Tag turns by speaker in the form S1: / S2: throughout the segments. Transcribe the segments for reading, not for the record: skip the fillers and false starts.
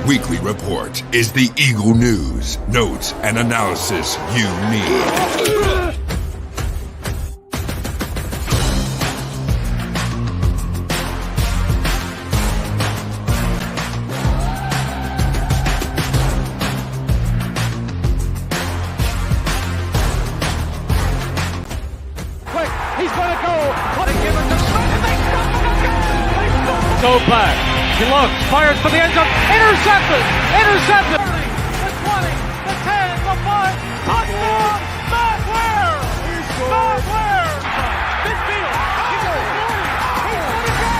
S1: Weekly Report is the Eagle news, notes, and analysis you need.
S2: Go back. He looks, fires for the end zone. Intercepted. The 20, the 10, the 5. Touchdown. Matt Ware. Midfield. He's going to go.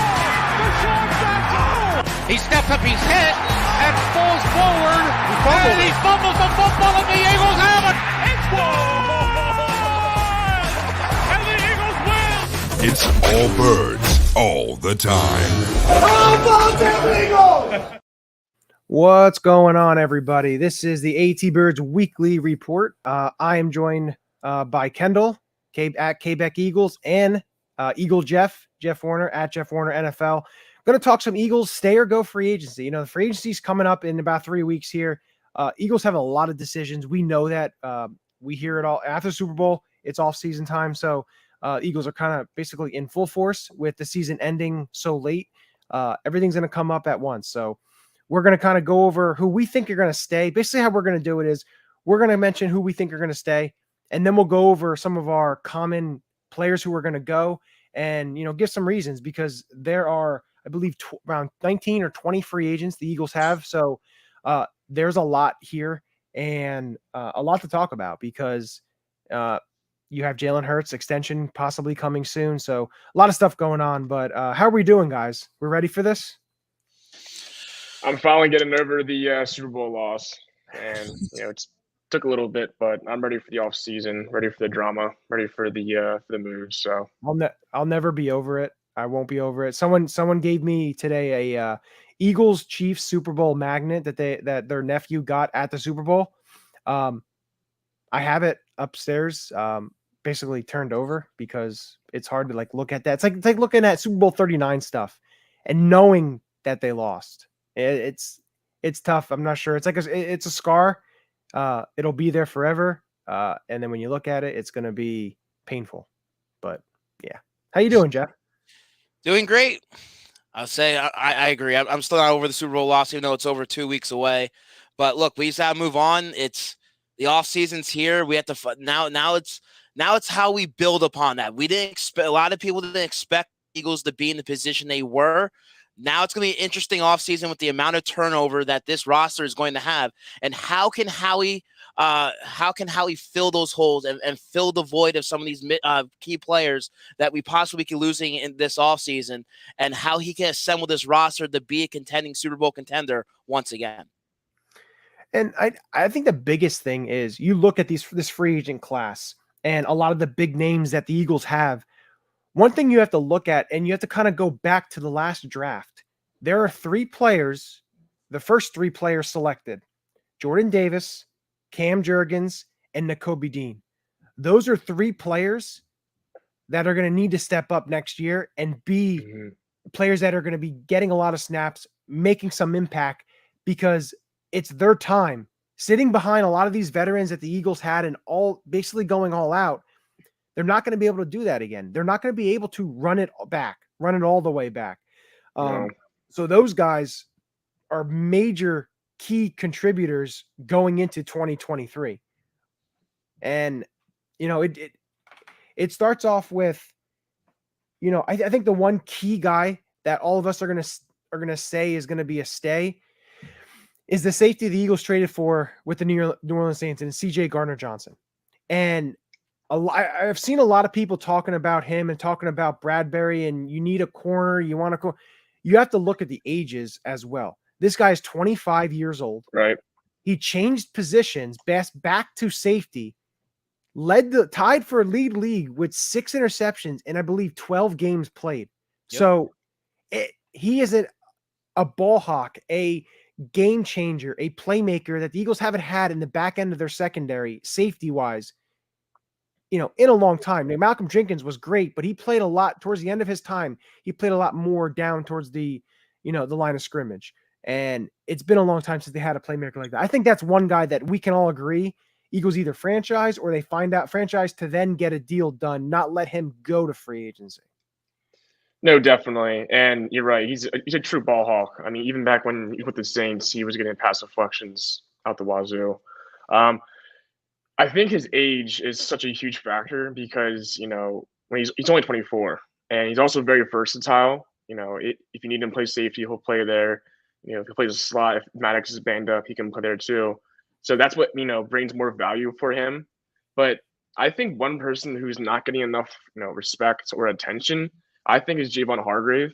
S2: Deshaun Jackson. He steps up his head and falls forward. And he fumbles the football, and the Eagles have it. It's gone. And the Eagles win.
S1: It's all birds. All the time.
S3: What's going on, everybody? This is the AATBirds Weekly Report. I am joined by Kendall at Quebec Eagles and Eagle Jeff Warner at Jeff Warner NFL. Going to talk some Eagles stay or go free agency. You know, the free agency is coming up in about 3 weeks here. Eagles have a lot of decisions. We know that. We hear it all after the Super Bowl. It's off season time, so Eagles are kind of basically in full force with the season ending so late. Everything's going to come up at once. So we're going to kind of go over who we think are going to stay. Basically, how we're going to do it is we're going to mention who we think are going to stay, and then we'll go over some of our common players who are going to go and, you know, give some reasons, because there are, I believe, around 19 or 20 free agents the Eagles have. So there's a lot here and a lot to talk about, because you have Jalen Hurts extension possibly coming soon. So a lot of stuff going on, but how are we doing, guys? We're ready for this?
S4: I'm finally getting over the Super Bowl loss, and it took a little bit, but I'm ready for the off season, ready for the drama, ready for the moves. So
S3: I'll never be over it. I won't be over it. Someone gave me today a Eagles Chiefs Super Bowl magnet that their nephew got at the Super Bowl. I have it upstairs, basically turned over, because it's hard to look at that. It's like looking at Super Bowl 39 stuff and knowing that they lost. It's tough. I'm not sure. It's it's a scar. It'll be there forever. And then when you look at it, it's going to be painful. But yeah. How you doing, Jeff?
S5: Doing great. I'll say I agree. I'm still not over the Super Bowl loss, even though it's over 2 weeks away. But look, we just have to move on. It's the off season's here. We have to now it's how we build upon that. We didn't expect, a lot of people didn't expect Eagles to be in the position they were. Now it's going to be an interesting offseason with the amount of turnover that this roster is going to have. And how can Howie fill those holes and fill the void of some of these key players that we possibly be losing in this offseason, and how he can assemble this roster to be a contending Super Bowl contender once again.
S3: And I think the biggest thing is you look at this free agent class and a lot of the big names that the Eagles have. One thing you have to look at, and you have to kind of go back to the last draft. There are 3 players, the first 3 players selected: Jordan Davis, Cam Jurgens, and Nakobe Dean. Those are 3 players that are going to need to step up next year and be players that are going to be getting a lot of snaps, making some impact, because it's their time. Sitting behind a lot of these veterans that the Eagles had and all basically going all out, they're not going to be able to do that again. They're not going to be able to run it all the way back. So those guys are major key contributors going into 2023. And, it starts off with, I think the one key guy that all of us are going to say is going to be a stay is the safety the Eagles traded for with the New Orleans Saints, and CJ Gardner-Johnson. And I've seen a lot of people talking about him and talking about Bradbury, and you need a corner. You have to look at the ages as well. This guy's 25 years old.
S4: Right.
S3: He changed positions, back to safety, tied for league with 6 interceptions and I believe 12 games played. Yep. So he is a ball hawk, a game changer, a playmaker that the Eagles haven't had in the back end of their secondary, safety-wise, in a long time. Now, Malcolm Jenkins was great, but he played a lot towards the end of his time. He played a lot more down towards the line of scrimmage. And it's been a long time since they had a playmaker like that. I think that's one guy that we can all agree Eagles either franchise or they find out franchise to then get a deal done, not let him go to free agency.
S4: No, definitely. And you're right. He's a true ball hawk. I mean, even back when he was with the Saints, he was getting pass deflections out the wazoo. I think his age is such a huge factor because, when he's only 24 and he's also very versatile. If you need him to play safety, he'll play there. If he plays a slot, if Maddox is banged up, he can play there too. So that's what, brings more value for him. But I think one person who's not getting enough, respect or attention, I think is Javon Hargrave.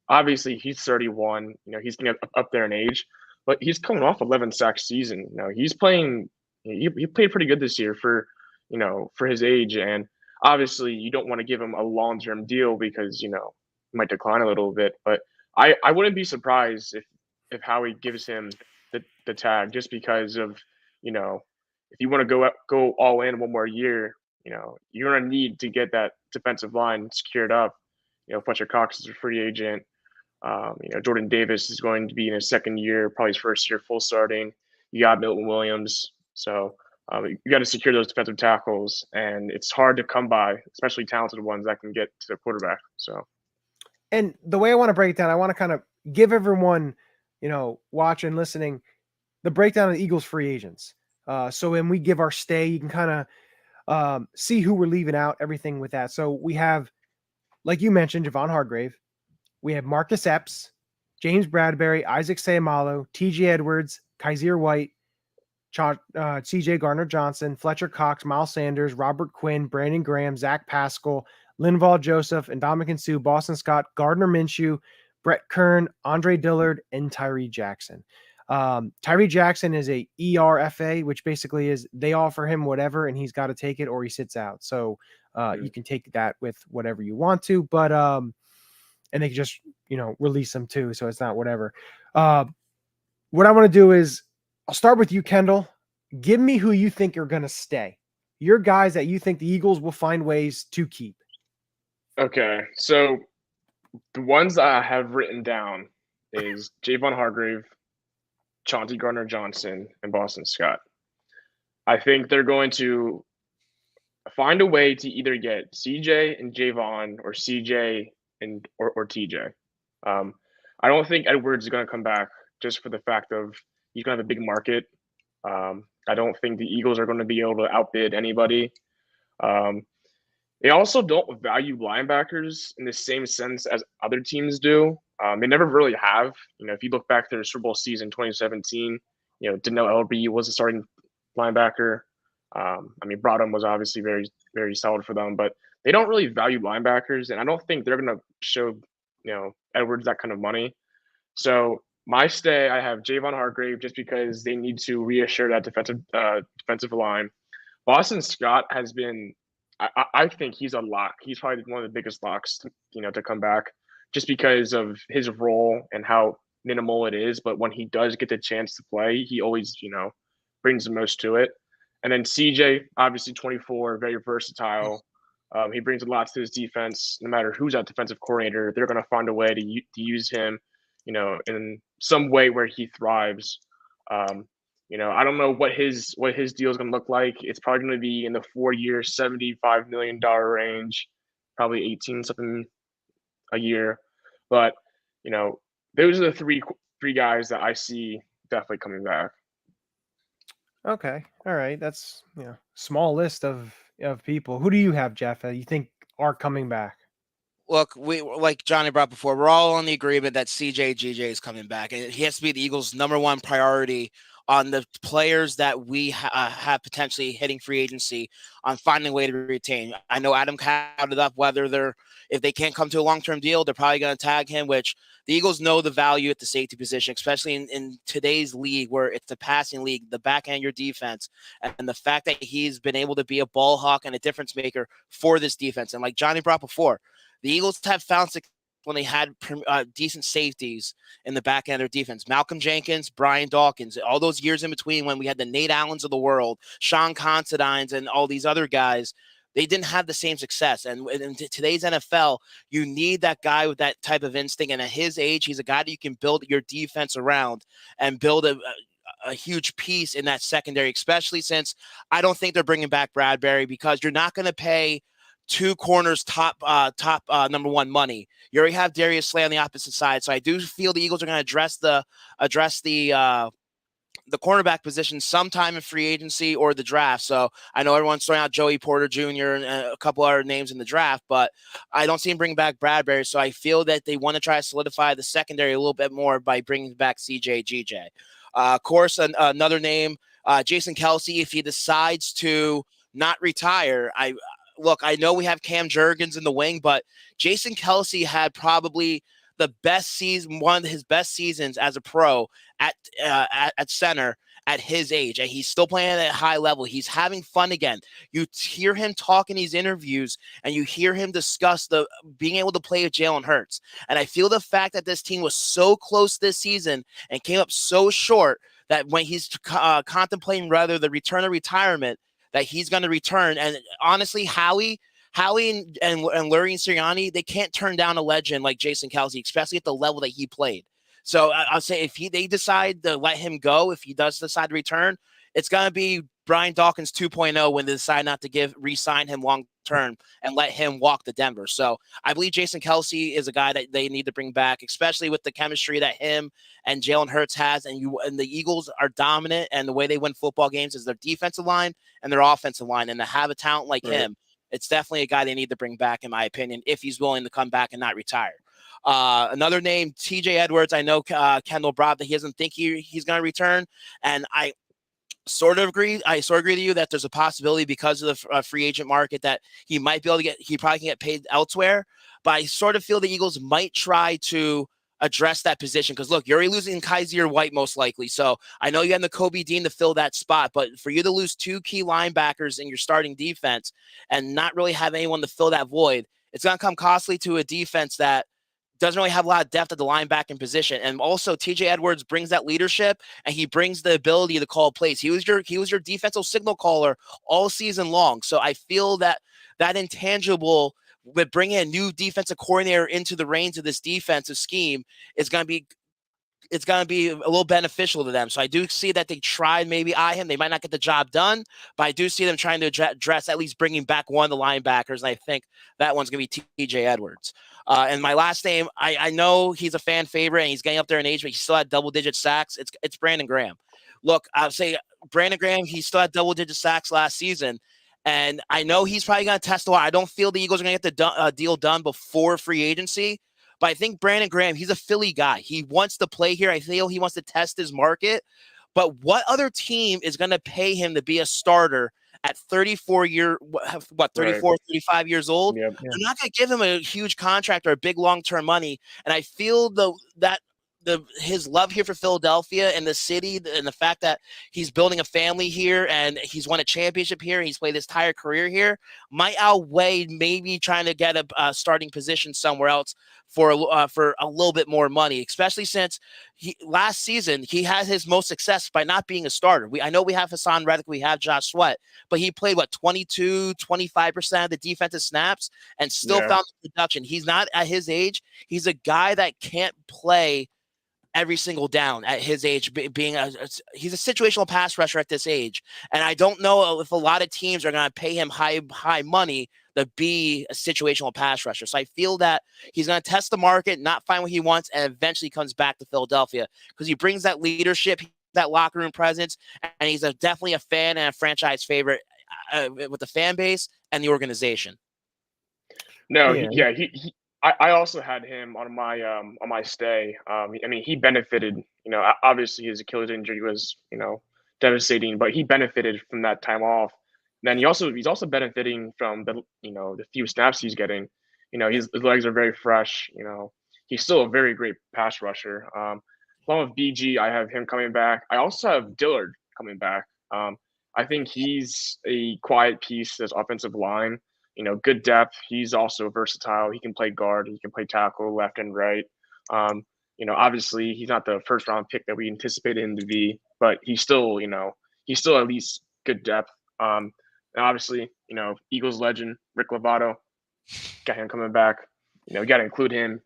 S4: Obviously, he's 31. He's getting up there in age, but he's coming off 11 sack season. He's playing. He played pretty good this year for his age, and obviously you don't want to give him a long-term deal because he might decline a little bit. But I wouldn't be surprised if Howie gives him the tag just because of if you want to go all in one more year, you're gonna need to get that defensive line secured up. Fletcher Cox is a free agent. Jordan Davis is going to be in his second year, probably his first year full starting. You got Milton Williams. So you got to secure those defensive tackles, and it's hard to come by, especially talented ones that can get to the quarterback. So,
S3: and the way I want to break it down, I want to kind of give everyone, watching, listening, the breakdown of the Eagles free agents. So when we give our stay, you can kind of see who we're leaving out, everything with that. So we have, like you mentioned, Javon Hargrave. We have Marcus Epps, James Bradbury, Isaac Seumalo, T.J. Edwards, Kaiser White, C.J. Gardner-Johnson, Fletcher Cox, Miles Sanders, Robert Quinn, Brandon Graham, Zach Pascal, Linval Joseph, Ndamukong Suh, Boston Scott, Gardner Minshew, Brett Kern, Andre Dillard, and Tyree Jackson. Tyree Jackson is a ERFA, which basically is they offer him whatever and he's got to take it or he sits out. So you can take that with whatever you want to, but and they can just release them too, so it's not whatever. What I want to do is I'll start with you, Kendall. Give me who you think are going to stay. Your guys that you think the Eagles will find ways to keep.
S4: Okay, so the ones I have written down is Javon Hargrave, Chauncey Gardner-Johnson, and Boston Scott. I think they're going to find a way to either get CJ and Javon or CJ and or TJ. I don't think Edwards is going to come back just for the fact of he's going to have a big market. I don't think the Eagles are going to be able to outbid anybody. They also don't value linebackers in the same sense as other teams do. They never really have. If you look back to their Super Bowl season 2017, Danielle Elby was a starting linebacker. Brodum was obviously very, very solid for them, but they don't really value linebackers, and I don't think they're going to show, Edwards that kind of money. So my stay, I have Javon Hargrave just because they need to reassure that defensive line. Boston Scott has been, I think he's a lock. He's probably one of the biggest locks, to come back just because of his role and how minimal it is. But when he does get the chance to play, he always, brings the most to it. And then CJ, obviously 24, very versatile. He brings a lot to his defense. No matter who's at defensive coordinator, they're going to find a way to use him, in some way where he thrives. I don't know what his deal is going to look like. It's probably going to be in the 4-year, $75 million range, probably 18 something a year. But those are the three guys that I see definitely coming back.
S3: Okay, all right. That's small list of people. Who do you have, Jeff? You think are coming back?
S5: Look, we like Johnny brought before. We're all on the agreement that GJ is coming back, and he has to be the Eagles' number one priority on the players that we have potentially hitting free agency on finding a way to retain. I know Adam counted up whether if they can't come to a long-term deal, they're probably going to tag him, which the Eagles know the value at the safety position, especially in today's league where it's the passing league, the back end of your defense, and the fact that he's been able to be a ball hawk and a difference maker for this defense. And like Johnny brought before, the Eagles have found success when they had decent safeties in the back end of their defense. Malcolm Jenkins, Brian Dawkins, all those years in between when we had the Nate Allens of the world, Sean Considines, and all these other guys. they didn't have the same success. And in today's NFL, you need that guy with that type of instinct. And at his age, he's a guy that you can build your defense around and build a huge piece in that secondary, especially since I don't think they're bringing back Bradbury, because you're not going to pay two corners top number one money. You already have Darius Slay on the opposite side. So I do feel the Eagles are going to address the cornerback position sometime in free agency or the draft. So I know everyone's throwing out Joey Porter Jr. and a couple other names in the draft, but I don't see him bringing back Bradbury. So I feel that they want to try to solidify the secondary a little bit more by bringing back CJ GJ. Of course, another name, Jason Kelce, if he decides to not retire. I know we have Cam Jurgens in the wing, but Jason Kelce had probably the best season, one of his best seasons as a pro at center at his age, and he's still playing at a high level. He's having fun again. You hear him talk in these interviews, and you hear him discuss the being able to play with Jalen Hurts. And I feel the fact that this team was so close this season and came up so short that when he's contemplating rather the return of retirement, that he's going to return. And honestly, Howie and Larry and Sirianni, they can't turn down a legend like Jason Kelce, especially at the level that he played. So I'll say if they decide to let him go, if he does decide to return, it's going to be Brian Dawkins 2.0 when they decide not to re-sign him long term and let him walk to Denver. So I believe Jason Kelce is a guy that they need to bring back, especially with the chemistry that him and Jalen Hurts has. And the Eagles are dominant, and the way they win football games is their defensive line and their offensive line. And to have a talent like him, it's definitely a guy they need to bring back, in my opinion, if he's willing to come back and not retire. Another name, TJ Edwards. I know Kendall brought that he doesn't think he's going to return, and I sort of agree with you that there's a possibility because of the free agent market that he might be able to he probably can get paid elsewhere. But I sort of feel the Eagles might try to address that position, because look, you're already losing Kaiser White most likely. So I know you have the Kobe Dean to fill that spot, but for you to lose two key linebackers in your starting defense and not really have anyone to fill that void, it's going to come costly to a defense that doesn't really have a lot of depth at the linebacking position. And also TJ Edwards brings that leadership, and he brings the ability to call plays. He was your defensive signal caller all season long. So I feel that intangible with bringing a new defensive coordinator into the reins of this defensive scheme is going to be a little beneficial to them. So I do see that they tried maybe him. They might not get the job done, but I do see them trying to address at least bringing back one of the linebackers, and I think that one's going to be TJ Edwards. And my last name, I know he's a fan favorite, and he's getting up there in age, but he still had double-digit sacks. It's Brandon Graham. Look, I'll say Brandon Graham, he still had double-digit sacks last season, and I know he's probably going to test a lot. I don't feel the Eagles are going to get the deal done before free agency, but I think Brandon Graham, he's a Philly guy. He wants to play here. I feel he wants to test his market. But what other team is going to pay him to be a starter at 35 years old?
S4: Yep.
S5: They're not going to give him a huge contract or a big long-term money. And I feel his love here for Philadelphia and the city, and the fact that he's building a family here and he's won a championship here, he's played his entire career here, might outweigh maybe trying to get a starting position somewhere else for a little bit more money, especially since last season he had his most success by not being a starter. I know we have Hassan Reddick, we have Josh Sweat, but he played 25% of the defensive snaps and still found the production. He's not, at his age, he's a guy that can't play every single down at his age, he's a situational pass rusher at this age. And I don't know if a lot of teams are going to pay him high money to be a situational pass rusher. So I feel that he's going to test the market, not find what he wants, and eventually comes back to Philadelphia, because he brings that leadership, that locker room presence, and he's definitely a fan and a franchise favorite with the fan base and the organization.
S4: No, I also had him on my stay. I mean, he benefited. You know, obviously his Achilles injury was devastating, but he benefited from that time off. And then he's also benefiting from the few snaps he's getting. You know, his legs are very fresh. You know, he's still a very great pass rusher. Along with BG, I have him coming back. I also have Dillard coming back. I think he's a quiet piece to this offensive line. You know, good depth. He's also versatile. He can play guard. He can play tackle, left and right. Obviously he's not the first round pick that we anticipated him to be, but he's still at least good depth. And obviously, Eagles legend Rick Lovato, got him coming back. You got to include him.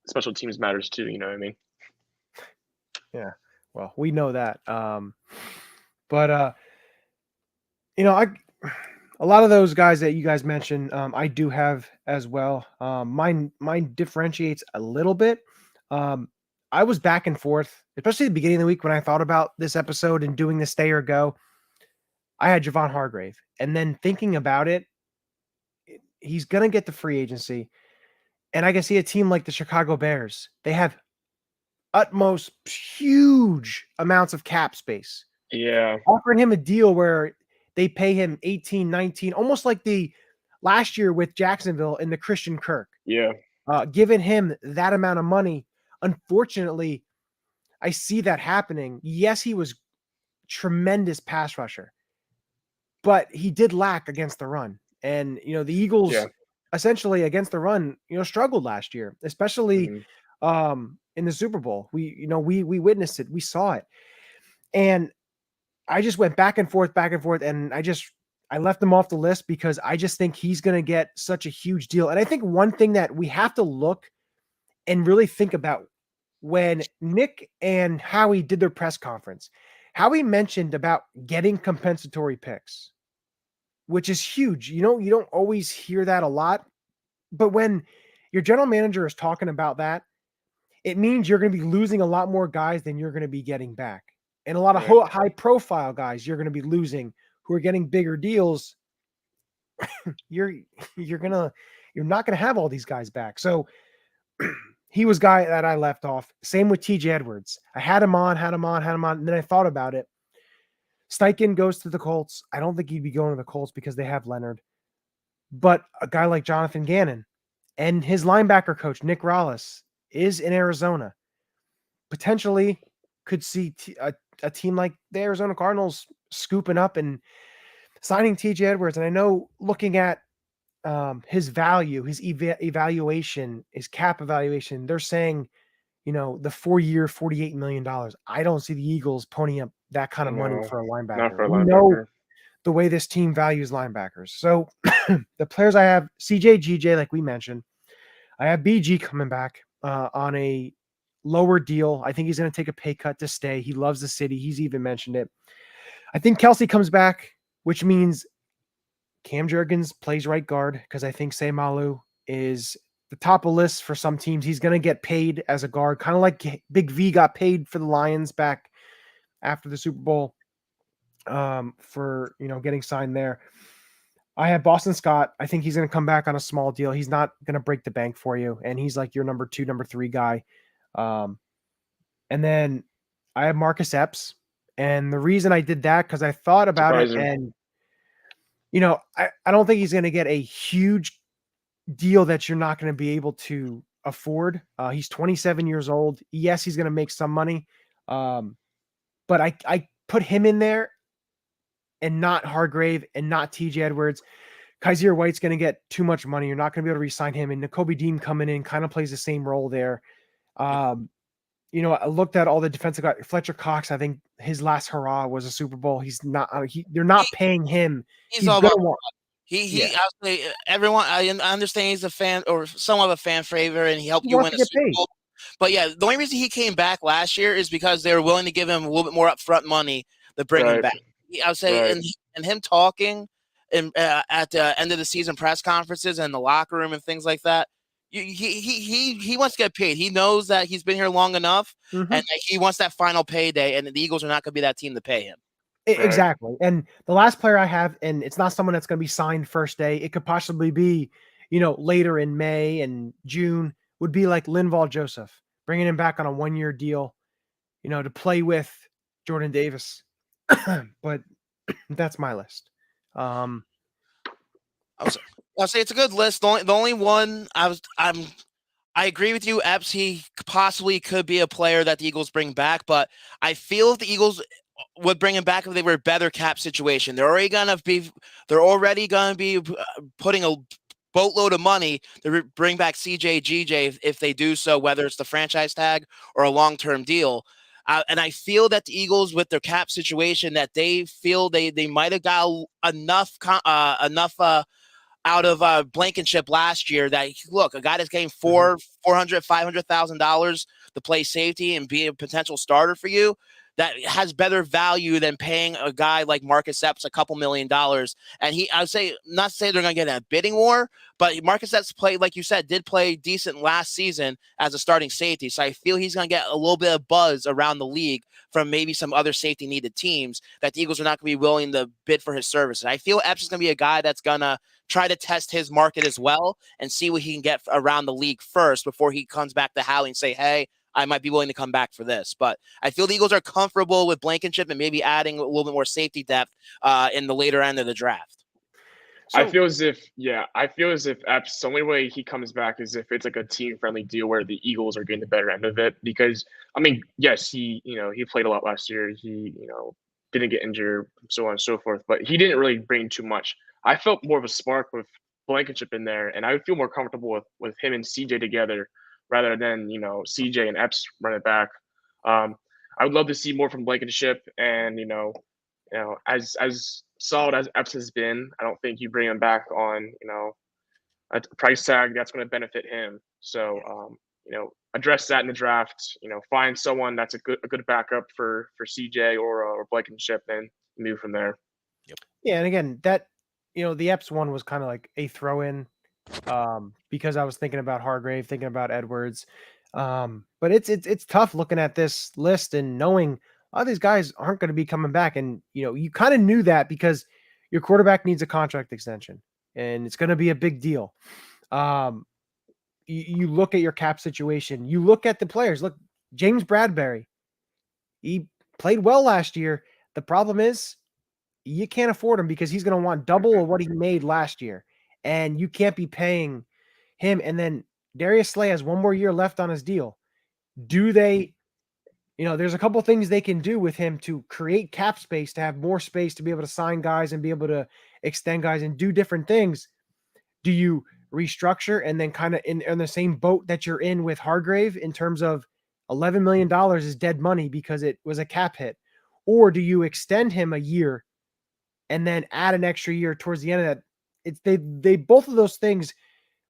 S4: Special teams matters too. You know what I mean?
S3: Yeah. Well, we know that. But a lot of those guys that you guys mentioned, I do have as well. Mine differentiates a little bit. I was back and forth, especially at the beginning of the week when I thought about this episode and doing the stay or go. I had Javon Hargrave, and then thinking about it, he's gonna get the free agency, and I can see a team like the Chicago Bears. They have utmost huge amounts of cap space.
S4: Yeah.
S3: Offering him a deal where they pay him 18, 19, almost like the last year with Jacksonville in the Christian Kirk.
S4: Yeah.
S3: Giving him that amount of money. Unfortunately, I see that happening. Yes, he was tremendous pass rusher, but he did lack against the run. And, the Eagles essentially against the run, struggled last year, especially in the Super Bowl. We witnessed it. We saw it. And I just went back and forth, and I left him off the list because I just think he's going to get such a huge deal. And I think one thing that we have to look and really think about when Nick and Howie did their press conference, Howie mentioned about getting compensatory picks, which is huge. You don't always hear that a lot, but when your general manager is talking about that, it means you're going to be losing a lot more guys than you're going to be getting back. And a lot of high profile guys you're going to be losing who are getting bigger deals. You're not going to have all these guys back. So he was guy that I left off. Same with TJ Edwards. I had him on. And then I thought about it. Steichen goes to the Colts. I don't think he'd be going to the Colts because they have Leonard. But a guy like Jonathan Gannon and his linebacker coach, Nick Rallis, is in Arizona. Potentially could see a team like the Arizona Cardinals scooping up and signing TJ Edwards. And I know looking at his value, his evaluation, his cap evaluation, they're saying, the 4-year, $48 million. I don't see the Eagles ponying up that kind of money for a linebacker.
S4: Not for a
S3: we
S4: linebacker.
S3: know the way this team values linebackers. So the players I have, CJ, GJ, like we mentioned, I have BG coming back on a lower deal. I think he's going to take a pay cut to stay. He loves the city. He's even mentioned it. I think Kelsey comes back, which means Cam Jurgens plays right guard because I think Seimalu is the top of list for some teams. He's going to get paid as a guard, kind of like Big V got paid for the Lions back after the Super Bowl for, getting signed there. I have Boston Scott. I think he's going to come back on a small deal. He's not going to break the bank for you. And he's like your number 2, number 3 guy. And then I have Marcus Epps. And the reason I did that, because I thought about it and, I don't think he's going to get a huge deal that you're not going to be able to afford. He's 27 years old. Yes, he's going to make some money. But I put him in there and not Hargrave and not TJ Edwards. Kaiser White's going to get too much money. You're not going to be able to re-sign him. And Nakobe Dean coming in kind of plays the same role there. I looked at all the defensive guys. Fletcher Cox, I think his last hurrah was a Super Bowl. He's not. They're not paying him.
S5: He's all about. Obviously, everyone. I understand he's a fan or somewhat of a fan favorite, and he helped you win a Super Bowl. But yeah, the only reason he came back last year is because they were willing to give him a little bit more upfront money to bring him back. I would say, and him talking at the end of the season press conferences and the locker room and things like that. He wants to get paid. He knows that he's been here long enough, and he wants that final payday. And the Eagles are not going to be that team to pay him.
S3: Exactly. And the last player I have, and it's not someone that's going to be signed first day. It could possibly be, later in May and June. Would be like Linval Joseph, bringing him back on a 1-year deal, to play with Jordan Davis. But that's my list.
S5: I'll say it's a good list. The only one I agree with you, Epps. He possibly could be a player that the Eagles bring back, but I feel if the Eagles would bring him back if they were a better cap situation. They're already gonna be putting a boatload of money to bring back CJ GJ if they do so, whether it's the franchise tag or a long-term deal. And I feel that the Eagles, with their cap situation, that they feel they might have got enough out of Blankenship last year that, look, a guy that's getting $500,000 to play safety and be a potential starter for you, that has better value than paying a guy like Marcus Epps a couple $1 million. And I would say, not to say they're going to get a bidding war, but Marcus Epps played, like you said, did play decent last season as a starting safety. So I feel he's going to get a little bit of buzz around the league from maybe some other safety needed teams that the Eagles are not going to be willing to bid for his services. I feel Epps is going to be a guy that's going to try to test his market as well and see what he can get around the league first before he comes back to Howie and say, hey, I might be willing to come back for this. But I feel the Eagles are comfortable with Blankenship and maybe adding a little bit more safety depth in the later end of the draft.
S4: So, I feel as if Epps, the only way he comes back is if it's like a team-friendly deal where the Eagles are getting the better end of it. Because, I mean, yes, he played a lot last year. He, didn't get injured, so on and so forth. But he didn't really bring too much. I felt more of a spark with Blankenship in there, and I would feel more comfortable with him and CJ together rather than, CJ and Epps run it back. I would love to see more from Blankenship, and, as solid as Epps has been, I don't think you bring him back on, a price tag that's going to benefit him. So, address that in the draft, find someone that's a good backup for CJ or Blankenship and move from there.
S3: Yep. Yeah. And again, that, the Epps one was kind of like a throw in because I was thinking about Hargrave, thinking about Edwards. But it's tough looking at this list and knowing a lot of these guys aren't going to be coming back. And, you kind of knew that because your quarterback needs a contract extension and it's going to be a big deal. You look at your cap situation, you look at the players. Look, James Bradbury, he played well last year. The problem is you can't afford him because he's going to want double of what he made last year. And you can't be paying him. And then Darius Slay has one more year left on his deal. Do they, there's a couple things they can do with him to create cap space, to have more space, to be able to sign guys and be able to extend guys and do different things. Do you restructure and then kind of in the same boat that you're in with Hargrave in terms of $11 million is dead money because it was a cap hit? Or do you extend him a year and then add an extra year towards the end of that? They both of those things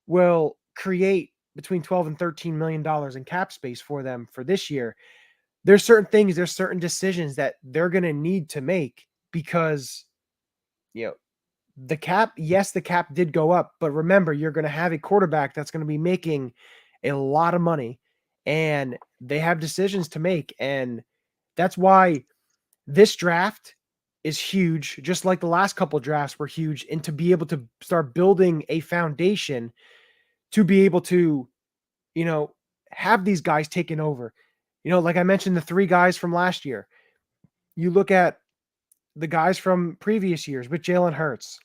S3: will create between 12 and $13 million in cap space for them for this year. There's certain things, there's certain decisions that they're going to need to make because, the cap, yes, the cap did go up, but remember, you're going to have a quarterback that's going to be making a lot of money and they have decisions to make. And that's why this draft is huge, just like the last couple of drafts were huge, and to be able to start building a foundation to be able to, have these guys taken over. Like I mentioned, the 3 guys from last year. You look at the guys from previous years with Jalen Hurts.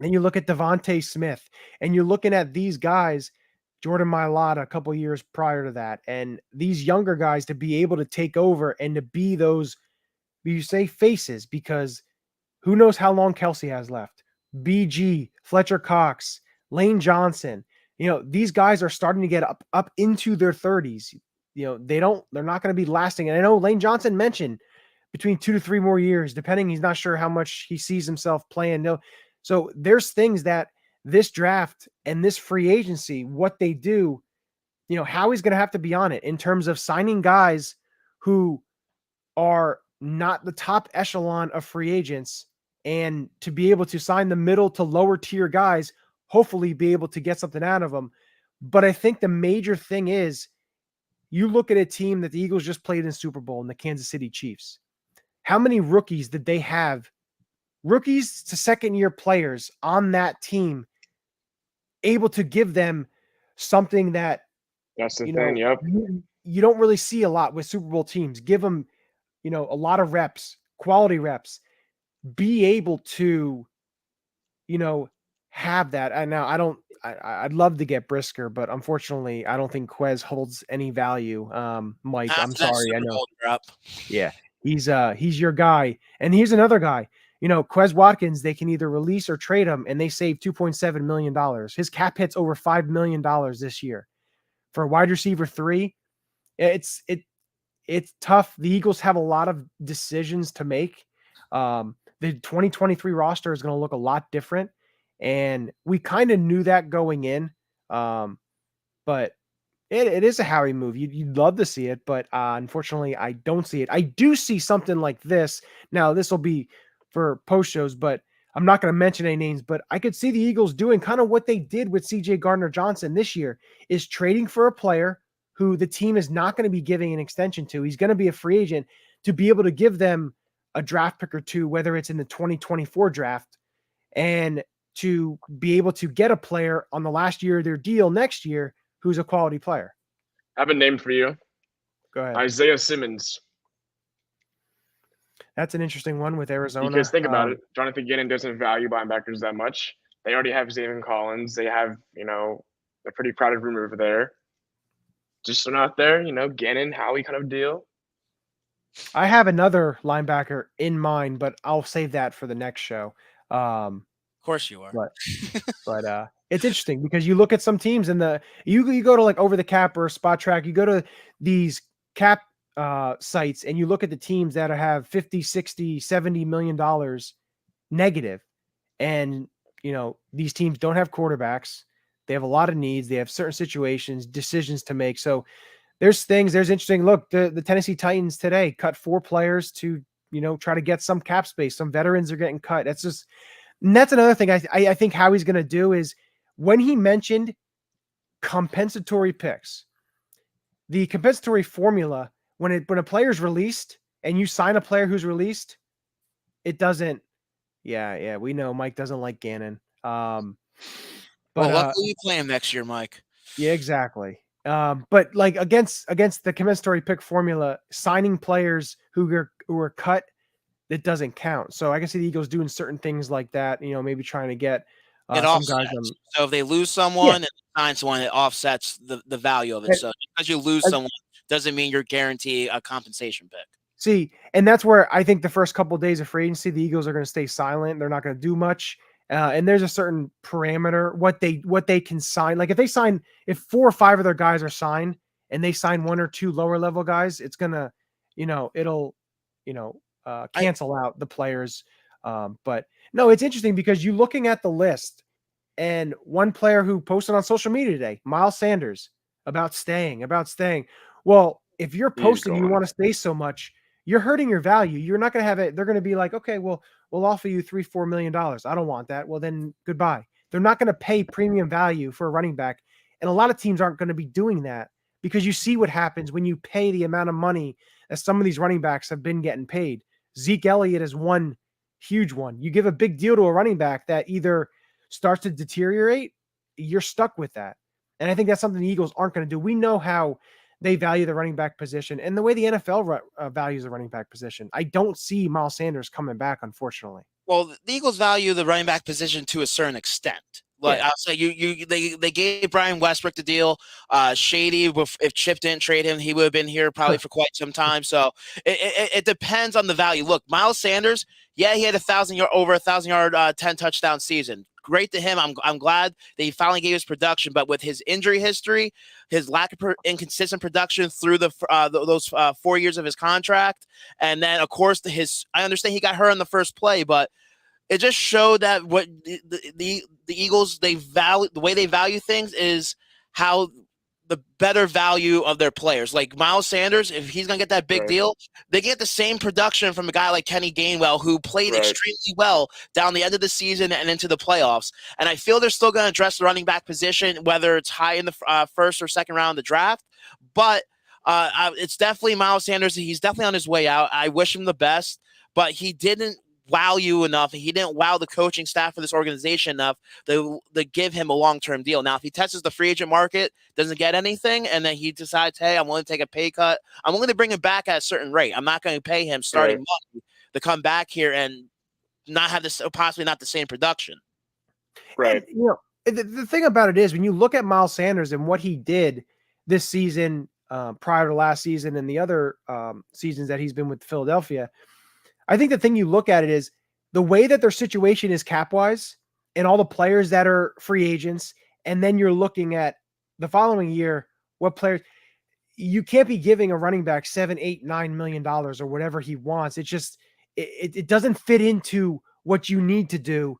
S3: Then you look at Devontae Smith, and you're looking at these guys, Jordan Mailata a couple years prior to that, and these younger guys to be able to take over and to be those, you say faces, because who knows how long Kelsey has left. BG, Fletcher Cox, Lane Johnson, these guys are starting to get up into their 30s. They're not going to be lasting. And I know Lane Johnson mentioned between 2 to 3 more years, depending, he's not sure how much he sees himself playing. So there's things that this draft and this free agency, what they do, Howie's going to have to be on it in terms of signing guys who are not the top echelon of free agents, and to be able to sign the middle to lower tier guys, hopefully be able to get something out of them. But I think the major thing is, you look at a team that the Eagles just played in Super Bowl, in the Kansas City Chiefs. How many rookies did they have? Rookies to second-year players on that team, able to give them something that
S4: that's the thing. Yep.
S3: You don't really see a lot with Super Bowl teams. Give them, a lot of reps, quality reps, be able to, have that. And now I'd love to get Brisker, but unfortunately I don't think Quez holds any value. Mike, I'm sorry. I know. Yeah. He's your guy. And here's another guy, Quez Watkins, they can either release or trade him and they save $2.7 million. His cap hits over $5 million this year for a wide receiver 3. it's tough. The Eagles have a lot of decisions to make. The 2023 roster is going to look a lot different, and we kind of knew that going in. But it is a Howie move. You'd love to see it, but unfortunately, I don't see it. I do see something like this. Now, this will be for post shows, but I'm not going to mention any names, but I could see the Eagles doing kind of what they did with CJ Gardner-Johnson this year, is trading for a player who the team is not going to be giving an extension to. He's going to be a free agent, to be able to give them a draft pick or two, whether it's in the 2024 draft, and to be able to get a player on the last year of their deal next year who's a quality player.
S4: I have a name for you.
S3: Go ahead.
S4: Isaiah Simmons.
S3: That's an interesting one with Arizona.
S4: Because think about it. Jonathan Gannon doesn't value linebackers that much. They already have Zayvon Collins. They have, a pretty crowded room over there. Just so not there, Gannon, Howie kind of deal.
S3: I have another linebacker in mind, but I'll save that for the next show.
S5: Of course you are.
S3: But it's interesting because you look at some teams and you go to like Over the Cap or Spot Track, you go to these cap sites and you look at the teams that have 50, 60, $70 million negative. And, these teams don't have quarterbacks. They have a lot of needs. They have certain situations, decisions to make. So there's interesting. Look, the Tennessee Titans today cut 4 players to, try to get some cap space. Some veterans are getting cut. And that's another thing I think Howie's going to do is when he mentioned compensatory picks, the compensatory formula, when a player's released and you sign a player who's released, it doesn't. Yeah. We know Mike doesn't like Gannon.
S5: But luckily you play him next year, Mike.
S3: Yeah, exactly. But like against the compensatory pick formula, signing players who are cut, it doesn't count. So I can see the Eagles doing certain things like that. Maybe trying to get some guys.
S5: So if they lose someone and sign someone, it offsets the value of it. So because you lose someone doesn't mean you're guaranteed a compensation pick.
S3: See, and that's where I think the first couple of days of free agency, the Eagles are going to stay silent. They're not going to do much. And there's a certain parameter what they can sign. Like if 4 or 5 of their guys are signed and they sign 1 or 2 lower level guys, it's gonna, it'll cancel out the players. But no, it's interesting because you're looking at the list, and one player who posted on social media today, Miles Sanders, about staying. Well, if you're posting, you want to stay so much, you're hurting your value. You're not going to have it. They're going to be like, okay, well, we'll offer you $3-4 million. I don't want that. Well, then goodbye. They're not going to pay premium value for a running back. And a lot of teams aren't going to be doing that because you see what happens when you pay the amount of money that some of these running backs have been getting paid. Zeke Elliott is one huge one. You give a big deal to a running back that either starts to deteriorate, you're stuck with that. And I think that's something the Eagles aren't going to do. We know how they value the running back position and the way the NFL values the running back position. I don't see Miles Sanders coming back, unfortunately.
S5: Well, the Eagles value the running back position to a certain extent. Like I'll say, they gave Brian Westbrook the deal. Shady, if Chip didn't trade him, he would have been here probably for quite some time. So it depends on the value. Look, Miles Sanders, he had over 1,000-yard, 10 touchdown season. Great to him. I'm glad that he finally gave his production, but with his injury history, his lack of inconsistent production through those 4 years of his contract, and then of course I understand he got hurt on the first play, but it just showed that what the Eagles the way they value things is how the better value of their players. Like Miles Sanders, if he's going to get that big deal, they get the same production from a guy like Kenny Gainwell, who played extremely well down the end of the season and into the playoffs. And I feel they're still going to address the running back position, whether it's high in the first or second round of the draft. But it's definitely Miles Sanders. He's definitely on his way out. I wish him the best, but he didn't wow you enough. He didn't wow the coaching staff for this organization enough to give him a long-term deal. Now, if he tests the free agent market, doesn't get anything, and then he decides, hey, I'm willing to take a pay cut, I'm willing to bring him back at a certain rate. I'm not going to pay him starting money to come back here and not have this, possibly not the same production.
S3: Right. And, the thing about it is when you look at Miles Sanders and what he did this season prior to last season and the other seasons that he's been with Philadelphia, I think the thing you look at it is the way that their situation is cap-wise and all the players that are free agents, and then you're looking at the following year, what players you can't be giving a running back $7, $8, $9 million or whatever he wants. It's just, it doesn't fit into what you need to do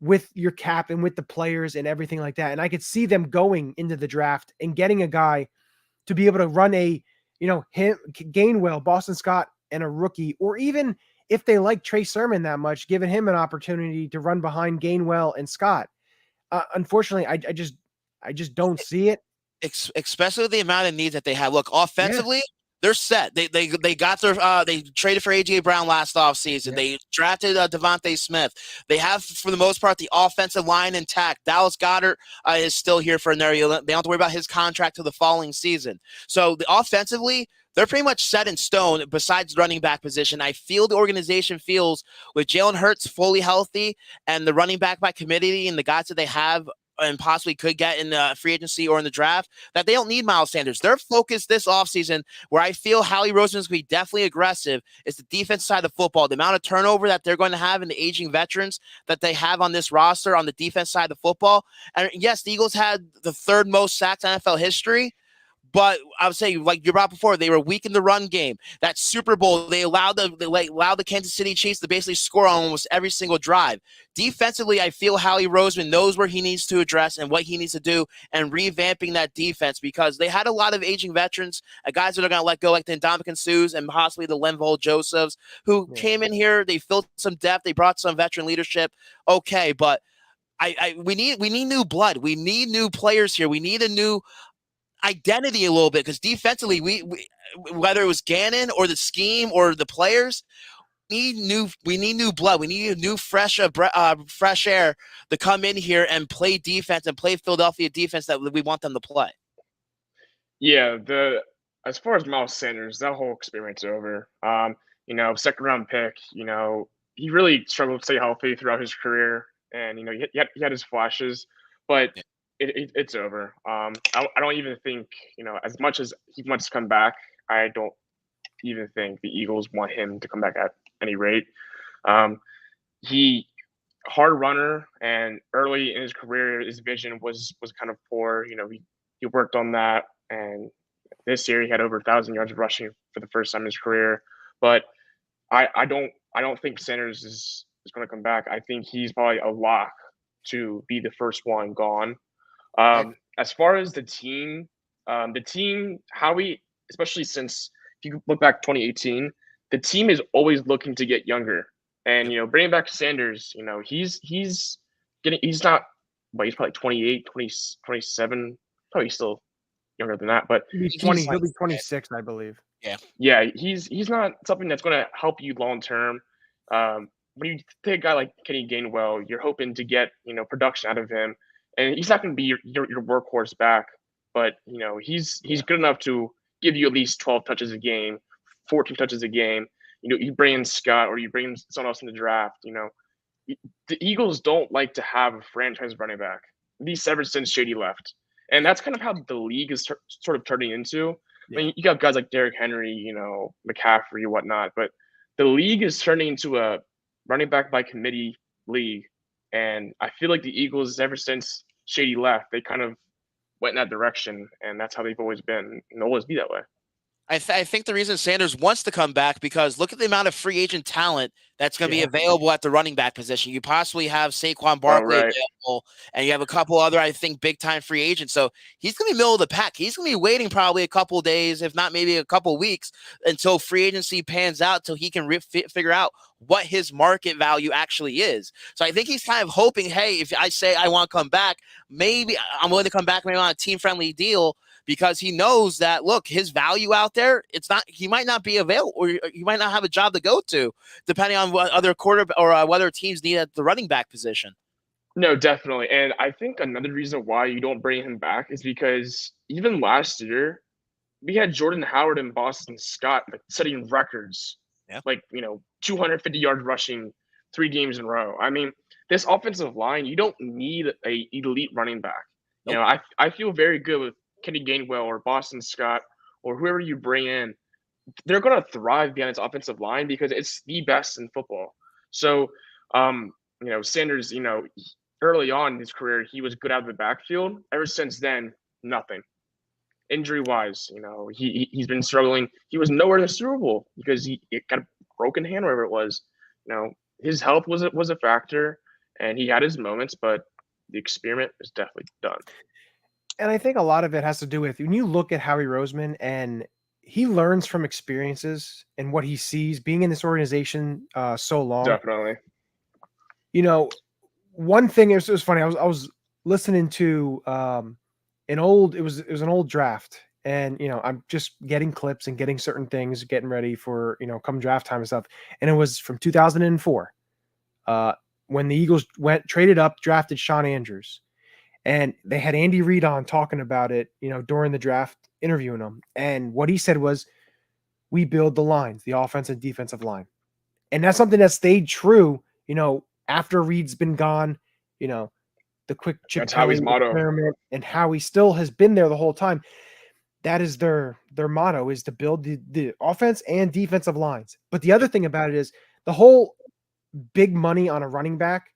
S3: with your cap and with the players and everything like that. And I could see them going into the draft and getting a guy to be able to run him, Gainwell, Boston Scott, and a rookie, or even if they like Trey Sermon that much, giving him an opportunity to run behind Gainwell and Scott. Unfortunately, I just don't see it.
S5: Especially with the amount of needs that they have. Look, offensively,
S3: Yeah.
S5: they're set. They got their they traded for A.J. Brown last offseason.
S3: Yeah.
S5: They drafted Devontae Smith. They have, for the most part, the offensive line intact. Dallas Goedert is still here for another year. They don't have to worry about his contract to the following season. So offensively, they're pretty much set in stone besides the running back position. I feel the organization feels with Jalen Hurts fully healthy and the running back by committee and the guys that they have and possibly could get in the free agency or in the draft, that they don't need Miles Sanders. Their focus this offseason, where I feel Howie Roseman's going to be definitely aggressive, is the defense side of football. The amount of turnover that they're going to have and the aging veterans that they have on this roster on the defense side of football. And yes, the Eagles had the third most sacks in NFL history, but I would say, like you brought before, they were weak in the run game. That Super Bowl, they allowed the Kansas City Chiefs to basically score on almost every single drive. Defensively, I feel Howie Roseman knows where he needs to address and what he needs to do and revamping that defense, because they had a lot of aging veterans, guys that are going to let go, like the Ndamukong Suhs and possibly the Linval Josephs, who came in here. They filled some depth. They brought some veteran leadership. Okay, but we need new blood. We need new players here. We need a new identity a little bit, because defensively, we whether it was Gannon or the scheme or the players, we need new blood. We need new fresh air to come in here and play defense and play Philadelphia defense that we want them to play.
S4: Yeah, as far as Miles Sanders, that whole experiment's over. Second round pick. He really struggled to stay healthy throughout his career, and he had his flashes, but it's over. I don't even think, as much as he wants to come back, I don't even think the Eagles want him to come back at any rate. He hard runner, and early in his career, his vision was kind of poor. He worked on that, and this year he had over 1,000 yards of rushing for the first time in his career. But I don't think Sanders is going to come back. I think he's probably a lock to be the first one gone. As far as the team, Howie, especially since if you look back 2018, the team is always looking to get younger. And bringing back Sanders, he's probably 28, 27, probably still younger than that, but
S3: he'll be 26, I believe.
S4: Yeah, he's not something that's going to help you long term. When you take a guy like Kenny Gainwell, you're hoping to get production out of him. And he's not going to be your workhorse back, but he's good enough to give you at least 12 touches a game, 14 touches a game. You bring in Scott or you bring in someone else in the draft. The Eagles don't like to have a franchise running back, at least ever since Shady left, and that's kind of how the league is sort of turning into. I mean, you got guys like Derrick Henry, McCaffrey, whatnot, but the league is turning into a running back by committee league. And I feel like the Eagles, ever since Shady left, they kind of went in that direction, and that's how they've always been, and they'll always be that way.
S5: I think the reason Sanders wants to come back, because look at the amount of free agent talent that's going to be available at the running back position. You possibly have Saquon Barkley available, and you have a couple other, I think, big-time free agents. So he's going to be middle of the pack. He's going to be waiting probably a couple of days, if not maybe a couple of weeks, until free agency pans out, till he can figure out what his market value actually is. So I think he's kind of hoping, hey, if I say I want to come back, maybe I'm willing to come back maybe on a team-friendly deal, because he knows that, look, his value out there, he might not be available, or he might not have a job to go to, depending on what other quarterback or what other teams need at the running back position.
S4: No, definitely. And I think another reason why you don't bring him back is because even last year, we had Jordan Howard and Boston Scott setting records, 250 yards rushing 3 games in a row. I mean, this offensive line, you don't need a elite running back.
S5: Nope.
S4: I feel very good with Kenny Gainwell or Boston Scott or whoever you bring in. They're going to thrive behind its offensive line because it's the best in football. So, Sanders, early on in his career, he was good out of the backfield. Ever since then, nothing. injury wise, he's been struggling. He was nowhere in the Super Bowl because he got a broken hand, wherever it was. His health was a factor, and he had his moments, but the experiment is definitely done.
S3: And I think a lot of it has to do with when you look at Howie Roseman, and he learns from experiences and what he sees being in this organization so long.
S4: Definitely.
S3: One thing, it was funny. I was listening to an old draft, and I'm just getting clips and getting certain things, getting ready for come draft time and stuff. And it was from 2004 when the Eagles traded up, drafted Shawn Andrews, and they had Andy Reid on talking about it during the draft, interviewing him. And what he said was, we build the lines, the offensive and defensive line. And that's something that stayed true after Reid's been gone. The quick chip experiment, and Howie still has been there the whole time. That is their motto, is to build the offense and defensive lines. But the other thing about it is the whole big money on a running back.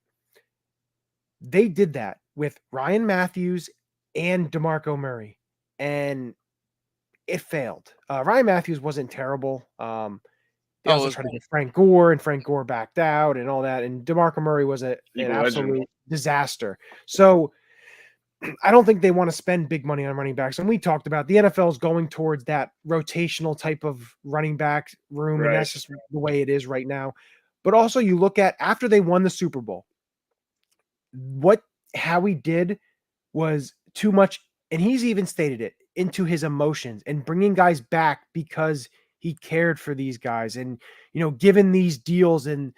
S3: They did that with Ryan Matthews and DeMarco Murray, and it failed. Ryan Matthews wasn't terrible. They also tried to get Frank Gore, and Frank Gore backed out and all that. And DeMarco Murray was an absolute disaster. So I don't think they want to spend big money on running backs. And we talked about the NFL is going towards that rotational type of running back room. Right. And that's just the way it is right now. But also you look at after they won the Super Bowl, what Howie did was too much. And he's even stated it, into his emotions and bringing guys back because he cared for these guys and, given these deals, and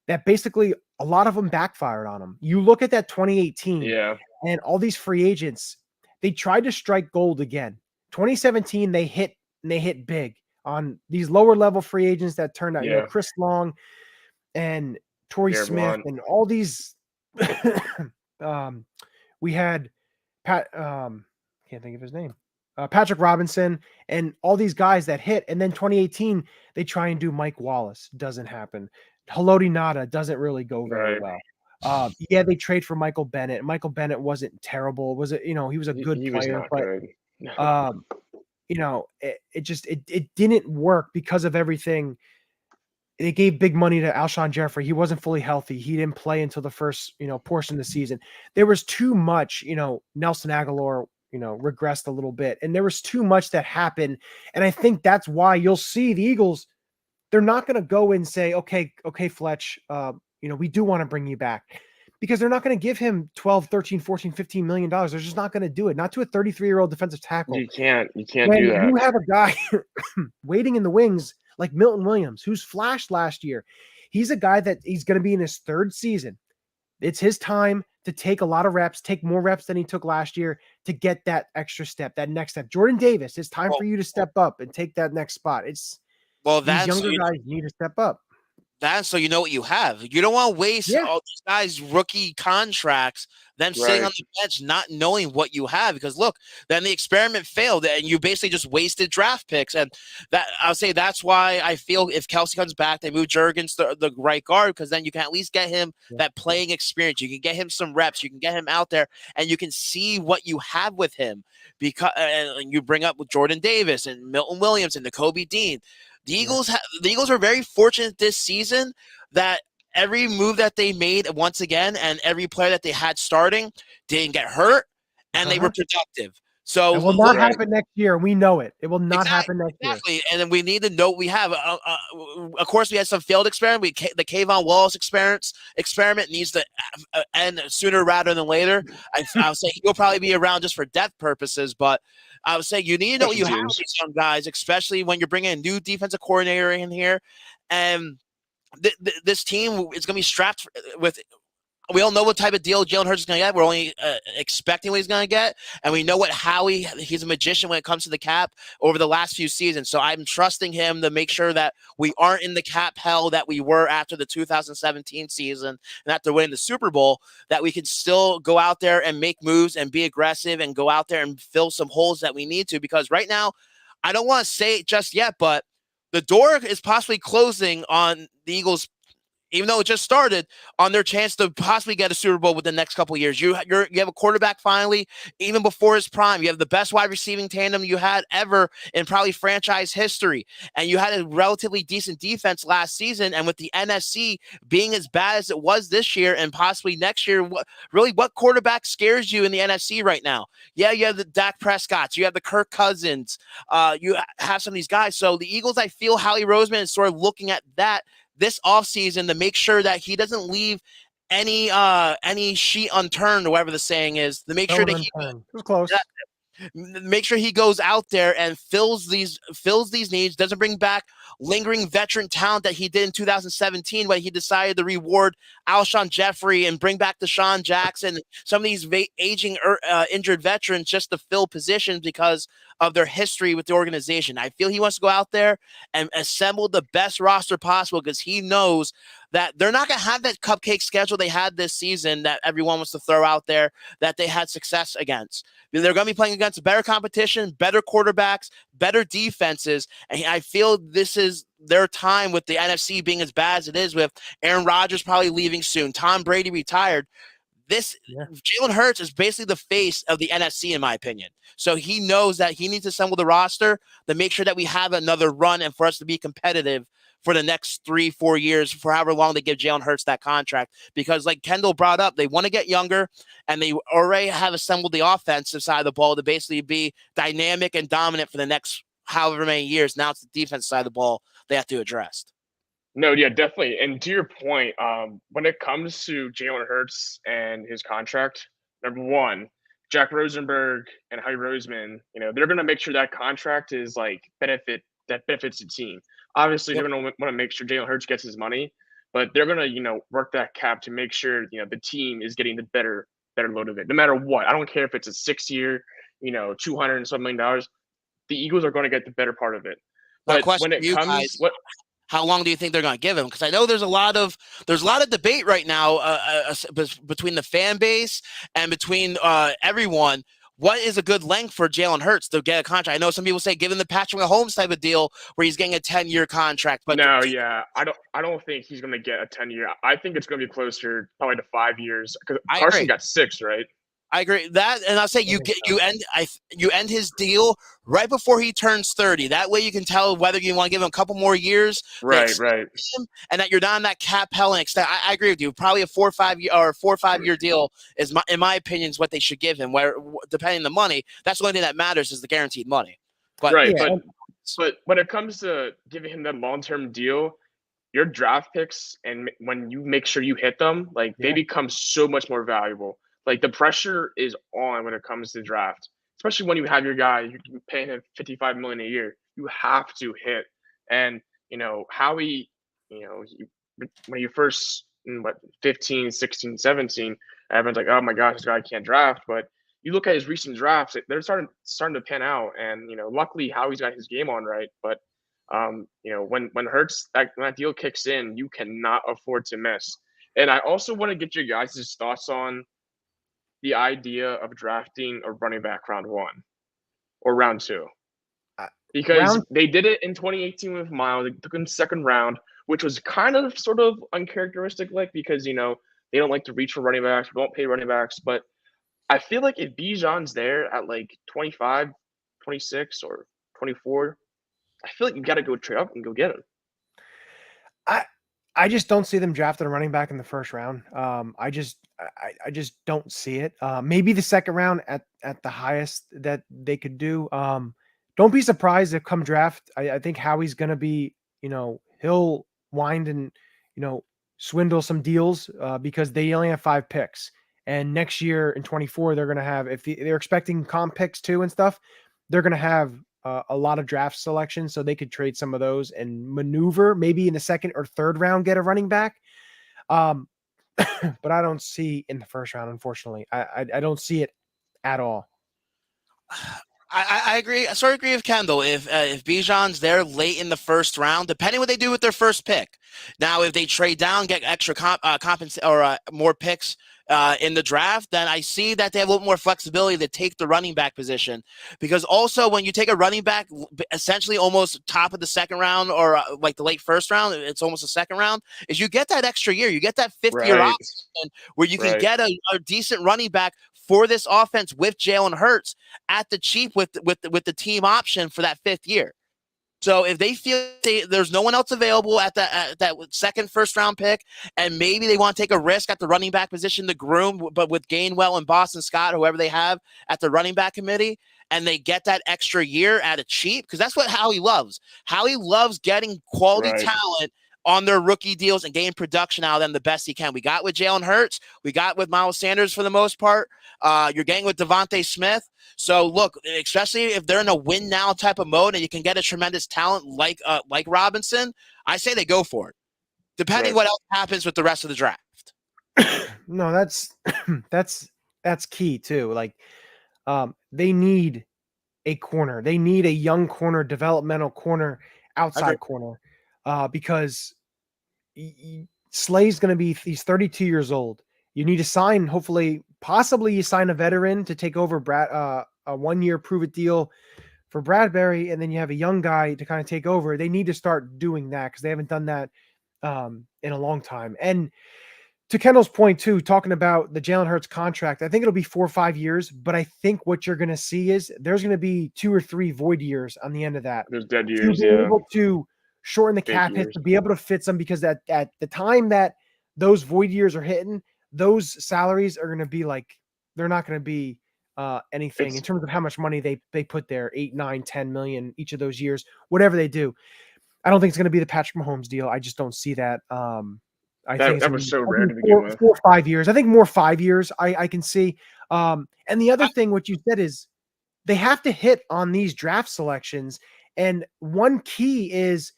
S3: that basically a lot of them backfired on him. You look at that 2018 and all these free agents, they tried to strike gold again. 2017, they hit big on these lower level free agents that turned out, Chris Long and Torrey Smith and all these, we had Pat, can't think of his name. Patrick Robinson and all these guys that hit. And then 2018, they try and do Mike Wallace. Doesn't happen. Haloti Ngata doesn't really go very well. They trade for Michael Bennett. Michael Bennett wasn't terrible. Was it, he was a good player, but it didn't work because of everything. They gave big money to Alshon Jeffrey. He wasn't fully healthy. He didn't play until the first, portion of the season. There was too much, Nelson Aguilar, regressed a little bit, and there was too much that happened. And I think that's why you'll see the Eagles, they're not going to go and say, okay, Fletch, we do want to bring you back, because they're not going to give him 12, 13, 14, $15 million. They're just not going to do it. Not to a 33-year-old defensive tackle.
S4: You can't do that.
S3: You have a guy waiting in the wings like Milton Williams, who's flashed last year. He's a guy that he's going to be in his third season. It's his time to take a lot of reps, take more reps than he took last year to get that extra step, that next step. Jordan Davis, it's time for you to step up and take that next spot. These younger guys need to step up.
S5: That's so you know what you have. You don't want to waste all these guys' rookie contracts, them sitting on the bench, not knowing what you have. Because look, then the experiment failed, and you basically just wasted draft picks. And that I'll say that's why I feel if Kelsey comes back, they move Juergens the right guard, because then you can at least get him that playing experience. You can get him some reps. You can get him out there, and you can see what you have with him. Because and you bring up with Jordan Davis and Milton Williams and Nakobe Dean. The Eagles are very fortunate this season that every move that they made once again, and every player that they had starting didn't get hurt, and they were productive. So
S3: it will not happen next year. We know it. It will not happen next year.
S5: Exactly. And then we need to know we have. Of course, we had some failed experiments. The Kayvon Wallace experiment needs to end sooner rather than later. I would say he'll probably be around just for depth purposes, but I would say you need to know what you have with these young guys, especially when you're bringing a new defensive coordinator in here. And this team is going to be strapped with. We all know what type of deal Jalen Hurts is going to get. We're only expecting what he's going to get. And we know what Howie, he's a magician when it comes to the cap over the last few seasons. So I'm trusting him to make sure that we aren't in the cap hell that we were after the 2017 season and after winning the Super Bowl, that we can still go out there and make moves and be aggressive and go out there and fill some holes that we need to. Because right now, I don't want to say it just yet, but the door is possibly closing on the Eagles' even though it just started, on their chance to possibly get a Super Bowl within the next couple of years. You have a quarterback finally, even before his prime. You have the best wide receiving tandem you had ever in probably franchise history. And you had a relatively decent defense last season. And with the NFC being as bad as it was this year and possibly next year, what quarterback scares you in the NFC right now? Yeah, you have the Dak Prescotts. You have the Kirk Cousins. You have some of these guys. So the Eagles, I feel Howie Roseman is sort of looking at that this offseason to make sure that he doesn't leave any sheet unturned, or whatever the saying is, to make sure that he
S3: was close.
S5: Make sure he goes out there and fills these needs, doesn't bring back lingering veteran talent that he did in 2017 when he decided to reward Alshon Jeffrey and bring back Deshaun Jackson, some of these aging injured veterans just to fill positions because of their history with the organization. I feel he wants to go out there and assemble the best roster possible because he knows that they're not going to have that cupcake schedule they had this season that everyone wants to throw out there that they had success against. They're going to be playing against better competition, better quarterbacks, better defenses, and I feel this is their time with the NFC being as bad as it is, with Aaron Rodgers probably leaving soon, Tom Brady retired. Jalen Hurts is basically the face of the NFC, in my opinion. So he knows that he needs to assemble the roster to make sure that we have another run and for us to be competitive for the next 3-4 years, for however long they give Jalen Hurts that contract. Because like Kendall brought up, they want to get younger, and they already have assembled the offensive side of the ball to basically be dynamic and dominant for the next however many years. Now it's the defense side of the ball they have to address.
S4: No, yeah, definitely. And to your point, when it comes to Jalen Hurts and his contract, number one, Jack Rosenberg and Howie Roseman, they're going to make sure that contract is benefits the team. Obviously, They're going to want to make sure Jalen Hurts gets his money, but they're going to, work that cap to make sure, the team is getting the better load of it, no matter what. I don't care if it's a 6-year, $200 and some $million. The Eagles are going to get the better part of it. But when it comes,
S5: how long do you think they're going to give him? Because I know there's a lot of debate right now between the fan base and between everyone. What is a good length for Jalen Hurts to get a contract? I know some people say give him the Patrick Mahomes type of deal where he's getting a 10-year contract. But
S4: no, yeah, I don't think he's going to get a 10-year. I think it's going to be closer probably to 5 years because Carson got 6, right?
S5: I agree that, and I'll say you end his deal right before he turns 30. That way you can tell whether you want to give him a couple more years,
S4: right,
S5: and that you're not on that cap hell and extent. I agree with you. Probably a 4 or 5 year deal is, in my opinion, is what they should give him. Where depending on the money, that's the only thing that matters is the guaranteed money. But
S4: but when it comes to giving him that long-term deal, your draft picks, and when you make sure you hit them, they become so much more valuable. The pressure is on when it comes to draft, especially when you have your guy, you're paying him $55 million a year. You have to hit. And, Howie, when you first, 15, 16, 17, everyone's like, oh my gosh, this guy can't draft. But you look at his recent drafts, they're starting to pan out. And, luckily Howie's got his game on right. But, when Hurts, when that deal kicks in, you cannot afford to miss. And I also want to get your guys' thoughts on the idea of drafting a running back round 1 or round 2, because they did it in 2018 with Miles. They took him second round, which was kind of sort of uncharacteristic, because they don't like to reach for running backs, don't pay running backs. But I feel like if Bijan's there at 25, 26, or 24, I feel like you got to go trade up and go get him.
S3: I just don't see them drafting a running back in the first round. I just don't see it. Maybe the second round at the highest that they could do. Don't be surprised if come draft, I think Howie's going to be, he'll wind and, swindle some deals because they only have 5 picks. And next year in 24, they're going to have, if they're expecting comp picks too and stuff, they're going to have a lot of draft selections, so they could trade some of those and maneuver maybe in the second or third round, get a running back. But I don't see in the first round, unfortunately. I don't see it at all.
S5: I agree. I sort of agree with Kendall. If Bijan's there late in the first round, depending what they do with their first pick. Now, if they trade down, get extra more picks in the draft, then I see that they have a little more flexibility to take the running back position. Because also when you take a running back, essentially almost top of the second round or like the late first round, it's almost a second round, is you get that extra year. You get that fifth-year option where you can get a decent running back for this offense with Jalen Hurts at the cheap with the team option for that 5th year. So if they feel there's no one else available at that second first-round pick, and maybe they want to take a risk at the running back position to groom, but with Gainwell and Boston Scott, whoever they have at the running back committee, and they get that extra year at a cheap, because that's what Howie loves. Howie loves getting quality talent on their rookie deals and getting production out of them the best he can. We got with Jalen Hurts. We got with Miles Sanders for the most part. You're getting with Devontae Smith. So look, especially if they're in a win now type of mode and you can get a tremendous talent like Robinson, I say they go for it, depending what else happens with the rest of the draft.
S3: No, that's key too. Like, they need a corner. They need a young corner, developmental corner, outside corner, because Slay's going to be, he's 32 years old. You need to sign, possibly you sign a veteran to take over a 1-year prove-it deal for Bradbury, and then you have a young guy to kind of take over. They need to start doing that because they haven't done that in a long time. And to Kendall's point too, talking about the Jalen Hurts contract, I think it'll be 4 or 5 years, but I think what you're going to see is there's going to be 2 or 3 void years on the end of that.
S4: There's dead years,
S3: to be able to shorten the cap hit, to be able to fit some, because at the time that those void years are hitting, those salaries are going to be like, they're not going to be anything in terms of how much money they put there, 8, 9, 10 million each of those years, whatever they do. I don't think it's going to be the Patrick Mahomes deal. I just don't see that. I think that was so rare to begin with. 4 or 5 years. I think more 5 years I can see. And the other thing, what you said is they have to hit on these draft selections. And one key is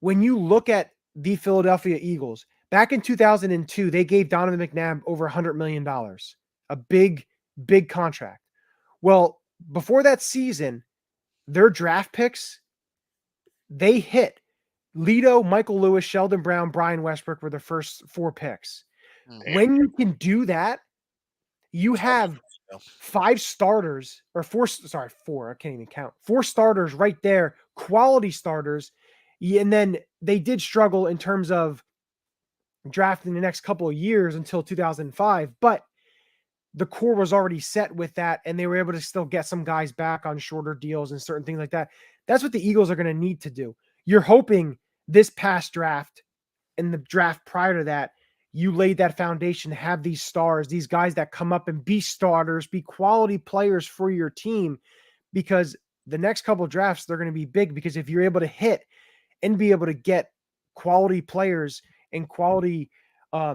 S3: when you look at the Philadelphia Eagles, back in 2002, they gave Donovan McNabb over $100 million, a big, big contract. Well, before that season, their draft picks, they hit. Lito, Michael Lewis, Sheldon Brown, Brian Westbrook were the first 4 picks. When you can do that, you have 5 starters or 4. I can't even count. 4 starters right there, quality starters. And then they did struggle in terms of drafting the next couple of years until 2005, but the core was already set with that, and they were able to still get some guys back on shorter deals and certain things like that. That's what the Eagles are going to need to do. You're hoping this past draft and the draft prior to that, you laid that foundation to have these stars, these guys that come up and be starters, be quality players for your team, because the next couple of drafts, they're going to be big, because if you're able to hit and be able to get quality players and quality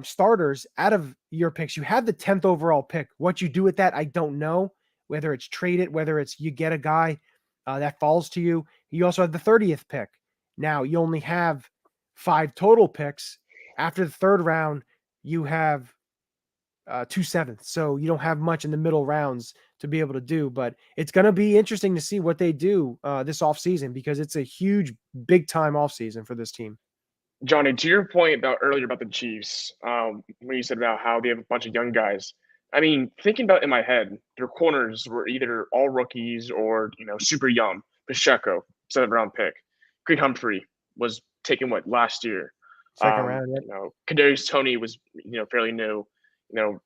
S3: starters out of your picks, you have the 10th overall pick. What you do with that, I don't know, whether it's trade it, whether it's you get a guy that falls to you. You also have the 30th pick. Now you only have 5 total picks. After the 3rd round, you have 2 7ths. So you don't have much in the middle rounds to be able to do, but it's going to be interesting to see what they do this offseason, because it's a huge, big time offseason for this team.
S4: Johnny, to your point earlier about the Chiefs, when you said about how they have a bunch of young guys, I mean, thinking about it in my head, their corners were either all rookies or, super young. Pacheco, 7th round pick. Creed Humphrey was taken last year.
S3: Second round,
S4: Kadarius Toney was, fairly new.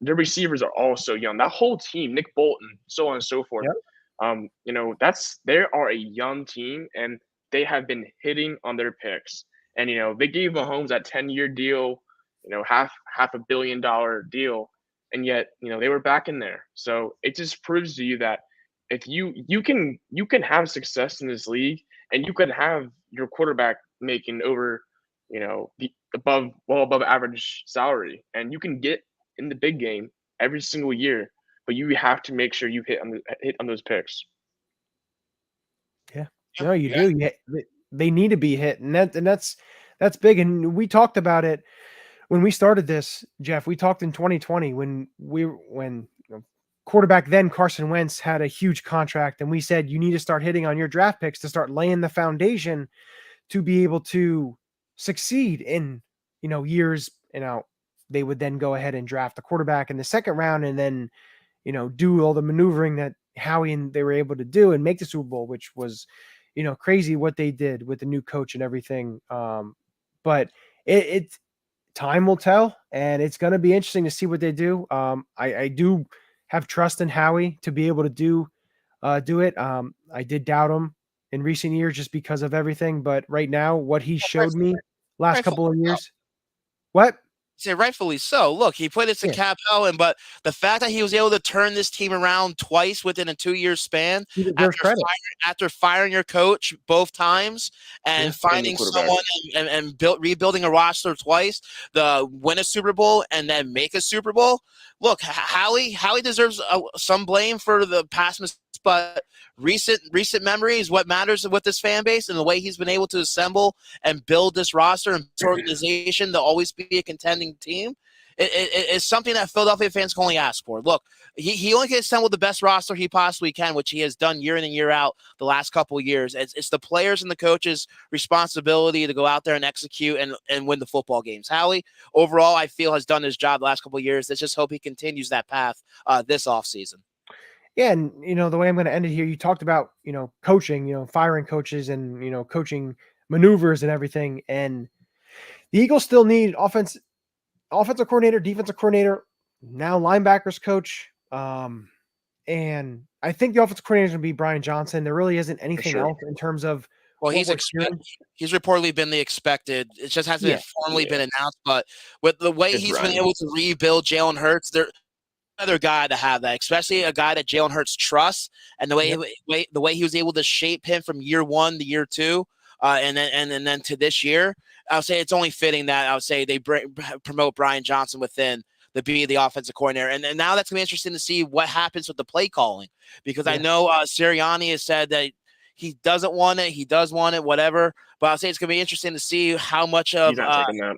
S4: Their receivers are all so young. That whole team, Nick Bolton, so on and so forth. Yep. They are a young team, and they have been hitting on their picks. And they gave Mahomes that 10-year deal, half $1 billion deal, and yet they were back in there. So it just proves to you that if you can have success in this league, and you can have your quarterback making over well above average salary, and you can get in the big game every single year, but you have to make sure you hit on those picks.
S3: Yeah, no, you do. Yeah, they need to be hit, and that's big. And we talked about it when we started this, Jeff. We talked in 2020 when quarterback then Carson Wentz had a huge contract, and we said you need to start hitting on your draft picks to start laying the foundation to be able to succeed in years they would then go ahead and draft a quarterback in the second round and then, do all the maneuvering that Howie and they were able to do and make the Super Bowl, which was, crazy what they did with the new coach and everything. But it's time will tell, and it's going to be interesting to see what they do. I do have trust in Howie to be able to do it. I did doubt him in recent years just because of everything, but right now, what he showed me last couple of years, what?
S5: Say rightfully so. Look, he put it to Cap Helen, but the fact that he was able to turn this team around twice within a 2-year span after firing your coach both times and finding someone and rebuilding a roster twice, win a Super Bowl and then make a Super Bowl. Look, Howie deserves some blame for the past mistakes, but recent memories, what matters with this fan base and the way he's been able to assemble and build this roster and this organization to always be a contending team. It's something that Philadelphia fans can only ask for. Look, he only can assemble the best roster he possibly can, which he has done year in and year out the last couple of years. It's the players and the coaches' responsibility to go out there and execute and win the football games. Howie, overall, I feel, has done his job the last couple of years. Let's just hope he continues that path this offseason.
S3: Yeah, and the way I'm going to end it here, you talked about coaching, firing coaches and coaching maneuvers and everything, and the Eagles still need offensive coordinator, defensive coordinator, now linebackers coach, and I think the offensive coordinator is going to be Brian Johnson. There really isn't anything else in terms of.
S5: Well, he's reportedly been the expected. It just hasn't formally been announced, but with the way he's been able to rebuild Jalen Hurts, another guy to have that, especially a guy that Jalen Hurts trusts, and the way he was able to shape him from year 1 to year 2, and then to this year. I would say it's only fitting that I would say they promote Brian Johnson within to be the offensive coordinator, and now that's gonna be interesting to see what happens with the play calling, because I know Sirianni has said that he doesn't want it, he does want it, whatever. But I'll say it's gonna be interesting to see how much of.
S4: He's not taking that.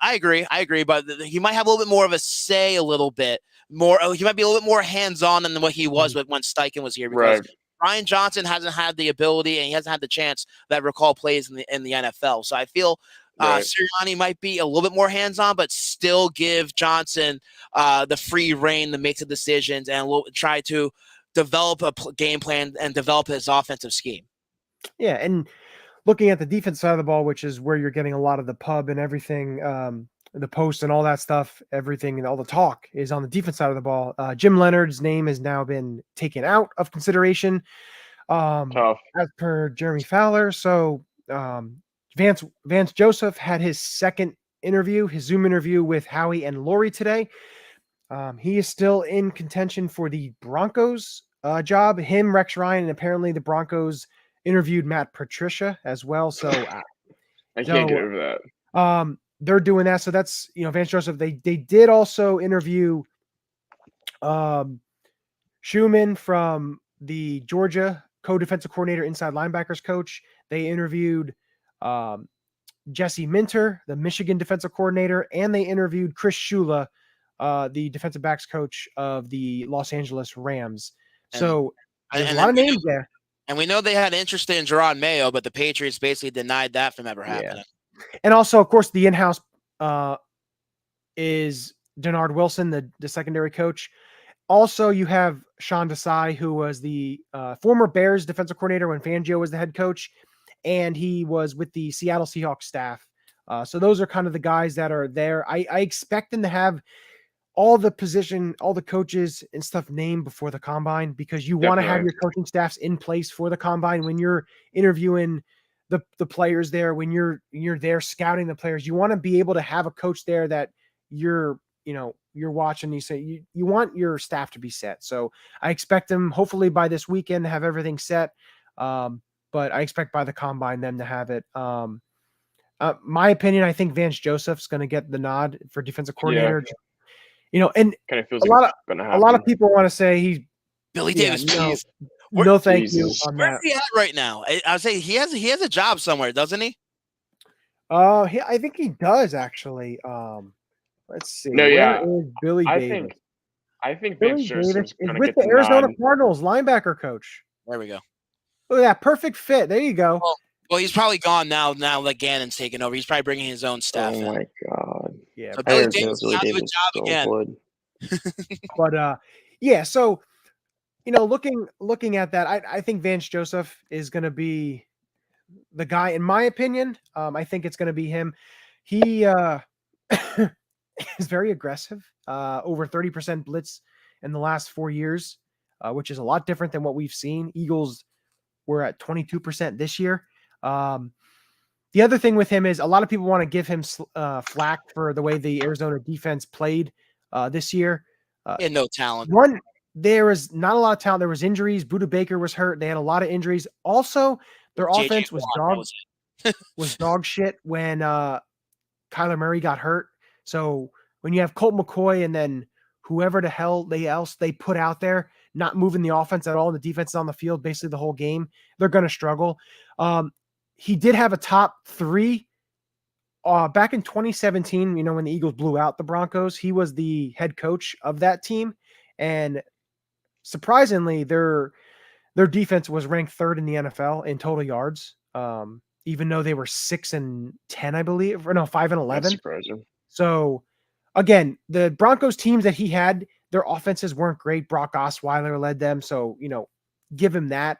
S5: I agree, but he might have a little bit more of a say, a little bit more. He might be a little bit more hands-on than what he was when Steichen was here, because Brian Johnson hasn't had the ability and he hasn't had the chance that recall plays in the NFL. So I feel Sirianni might be a little bit more hands-on, but still give Johnson the free reign to make the decisions and will try to develop a game plan and develop his offensive scheme.
S3: Yeah, and looking at the defense side of the ball, which is where you're getting a lot of the pub and everything, the post and all that stuff, everything and all the talk is on the defense side of the ball. Jim Leonard's name has now been taken out of consideration as per Jeremy Fowler. So Vance Joseph had his second interview, his Zoom interview with Howie and Lori today. He is still in contention for the Broncos job. Him, Rex Ryan, and apparently the Broncos interviewed Matt Patricia as well. So
S4: I can't get over that.
S3: They're doing that. So that's, Vance Joseph. They did also interview Schumann from the Georgia co-defensive coordinator, inside linebackers coach. They interviewed Jesse Minter, the Michigan defensive coordinator, and they interviewed Chris Shula, the defensive backs coach of the Los Angeles Rams. So there's a lot of names there.
S5: And we know they had interest in Gerard Mayo, but the Patriots basically denied that from ever happening.
S3: Yeah. And also, of course, the in-house is Denard Wilson, the secondary coach. Also, you have Sean Desai, who was the former Bears defensive coordinator when Fangio was the head coach, and he was with the Seattle Seahawks staff. So those are kind of the guys that are there. I expect them to have all the coaches and stuff named before the combine, because you want to have your coaching staffs in place for the combine when you're interviewing the players there, when you're there scouting the players. You want to be able to have a coach there that you're watching. You say you want your staff to be set. So I expect them hopefully by this weekend to have everything set. But I expect by the combine them to have it. My opinion, I think Vance Joseph's going to get the nod for defensive coordinator. And
S4: kind of feels
S3: a lot of people want to say he's
S5: Billy Davis.
S3: No, thank you on that.
S5: Where's he at right now? I would say he has a job somewhere, doesn't he?
S3: I think he does actually. Let's see.
S4: No,
S3: Where is Billy Davis?
S4: I think
S3: Billy
S4: Vance Joseph's
S3: is
S4: going to
S3: with
S4: get
S3: the Arizona
S4: nod.
S3: Cardinals linebacker coach.
S5: There we go.
S3: Look at that, perfect fit. There you go.
S5: Well, he's probably gone now. Now that Gannon's taken over, he's probably bringing his own staff.
S4: Oh my god.
S3: Yeah,
S5: So
S6: I
S5: Billy
S6: heard
S5: Davis
S6: Billy
S5: got to do a
S6: Davis
S5: job
S6: so
S5: again.
S6: good.
S3: but yeah. So looking at that, I think Vance Joseph is going to be the guy, in my opinion. I think it's going to be him. He is very aggressive. Over 30% blitz in the last 4 years, which is a lot different than what we've seen. Eagles were at 22% this year. The other thing with him is a lot of people want to give him flack for the way the Arizona defense played this year.
S5: He had no talent.
S3: There was not a lot of talent. There was injuries. Buda Baker was hurt. They had a lot of injuries. Also, their
S5: JJ
S3: offense was
S5: Watt,
S3: dog shit when Kyler Murray got hurt. So when you have Colt McCoy and then whoever the hell else they put out there, not moving the offense at all, and the defense is on the field basically the whole game, they're going to struggle. He did have a top 3 back in 2017, when the Eagles blew out the Broncos. He was the head coach of that team, and surprisingly, their defense was ranked 3rd in the NFL in total yards, even though they were 6-10, I believe, or no, 5-11.
S4: That's surprising.
S3: So again, the Broncos teams that he had, their offenses weren't great. Brock Osweiler led them, so give him that.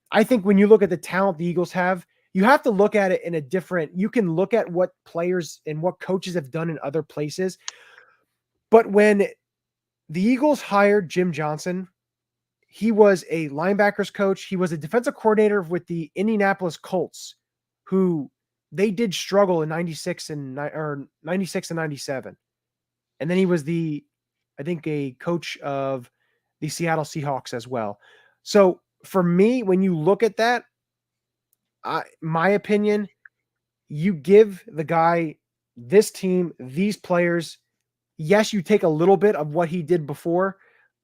S3: I think when you look at the talent the Eagles have, you have to look at it in a different. You can look at what players and what coaches have done in other places, but when the Eagles hired Jim Johnson, he was a linebackers coach. He was a defensive coordinator with the Indianapolis Colts, who they did struggle in 96 and 97. And then he was a coach of the Seattle Seahawks as well. So for me, when you look at that, my opinion, you give the guy this team, these players. Yes, you take a little bit of what he did before,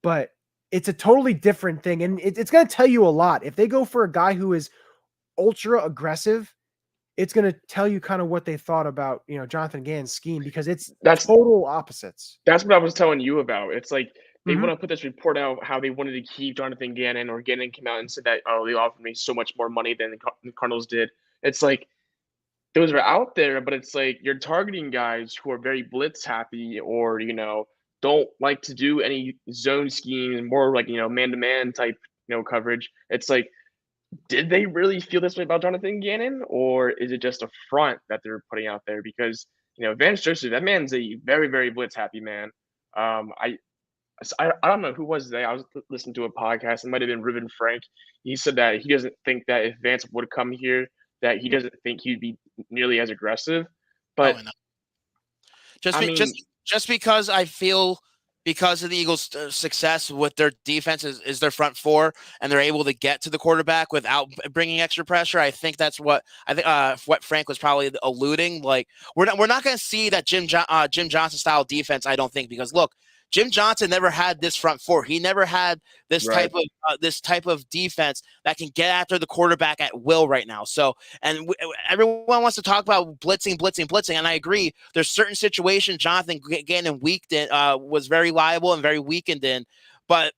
S3: but it's a totally different thing. And it's going to tell you a lot. If they go for a guy who is ultra aggressive, it's going to tell you kind of what they thought about, Jonathan Gannon's scheme, because that's total opposites.
S4: That's what I was telling you about. It's like they want to put this report out how they wanted to keep Jonathan Gannon, or Gannon came out and said that, they offered me so much more money than the Cardinals did. It's like those are out there, but it's like you're targeting guys who are very blitz happy, or don't like to do any zone scheme, more like man-to-man type coverage. It's like, did they really feel this way about Jonathan Gannon, or is it just a front that they're putting out there? Because Vance Joseph, that man's a very, very blitz happy man. I don't know who was that. I was listening to a podcast. It might have been Ruben Frank. He said that he doesn't think that if Vance would come here, that he doesn't think he'd be nearly as aggressive. But
S5: just because I feel, because of the Eagles' success with their defense is their front 4, and they're able to get to the quarterback without bringing extra pressure. I think that's what what Frank was probably alluding. Like we're not going to see that Jim Johnson style defense. I don't think, because look, Jim Johnson never had this front 4. He never had this type of defense that can get after the quarterback at will right now. So, and everyone wants to talk about blitzing, and I agree. There's certain situations Jonathan Gannon was very liable and very weakened in, but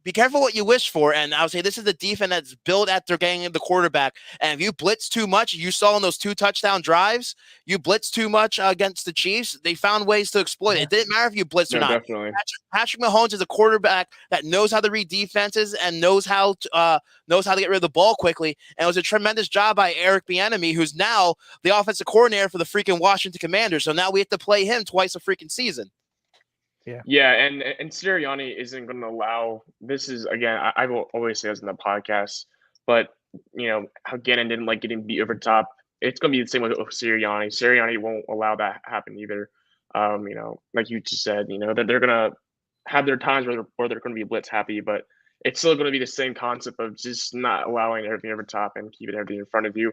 S5: be careful what you wish for. And I would say this is the defense that's built after getting the quarterback. And if you blitz too much, you saw in those 2 touchdown drives, you blitz too much against the Chiefs, they found ways to exploit it. It didn't matter if you blitzed or not.
S4: Definitely.
S5: Patrick Mahomes is a quarterback that knows how to read defenses and knows how to get rid of the ball quickly. And it was a tremendous job by Eric Bieniemy, who's now the offensive coordinator for the freaking Washington Commanders. So now we have to play him twice a freaking season.
S4: Yeah, and Sirianni isn't going to allow. This is, again, I will always say this in the podcast, but how Gannon didn't like getting beat over top. It's going to be the same with Sirianni. Sirianni won't allow that happen either. Like you just said, that they're going to have their times where they're going to be blitz happy, but it's still going to be the same concept of just not allowing everything over top and keeping everything in front of you.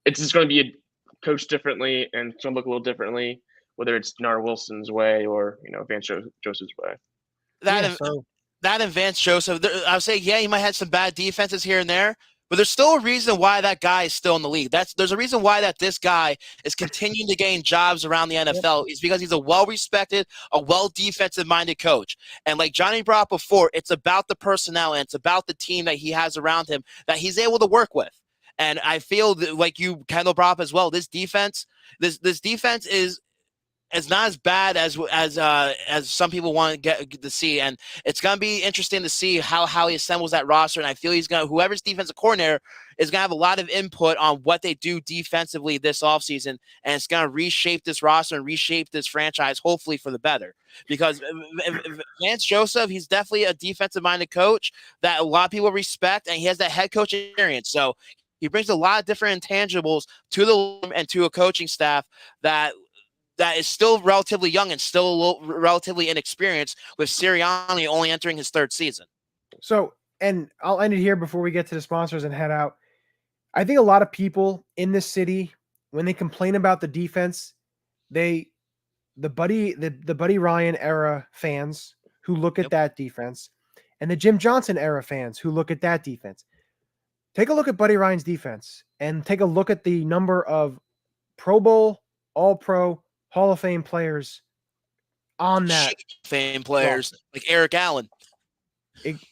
S4: It's just going to be coached differently, and it's going to look a little differently, whether it's Nar Wilson's way or Vance Joseph's way.
S5: That and Vance Joseph, I would say, he might have some bad defenses here and there, but there's still a reason why that guy is still in the league. There's a reason why that this guy is continuing to gain jobs around the NFL. It's because he's a well-respected, a well-defensive-minded coach. And like Johnny brought up before, it's about the personnel and it's about the team that he has around him that he's able to work with. And I feel that, like you, Kendall, brought up as well, this defense is it's not as bad as some people want to get to see, and it's gonna be interesting to see how he assembles that roster. And I feel whoever's defensive coordinator is gonna have a lot of input on what they do defensively this offseason, and it's gonna reshape this roster and reshape this franchise, hopefully for the better. Because Vance Joseph, he's definitely a defensive-minded coach that a lot of people respect, and he has that head coach experience. So he brings a lot of different intangibles to the room and to a coaching staff that is still relatively young and still relatively inexperienced, with Sirianni only entering his third season.
S3: So, and I'll end it here before we get to the sponsors and head out. I think a lot of people in this city, when they complain about the defense, the Buddy Ryan era fans who look at that defense, and the Jim Johnson era fans who look at that defense. Take a look at Buddy Ryan's defense and take a look at the number of Pro Bowl, All-Pro, Hall of Fame players on that.
S5: Fame players like Eric Allen.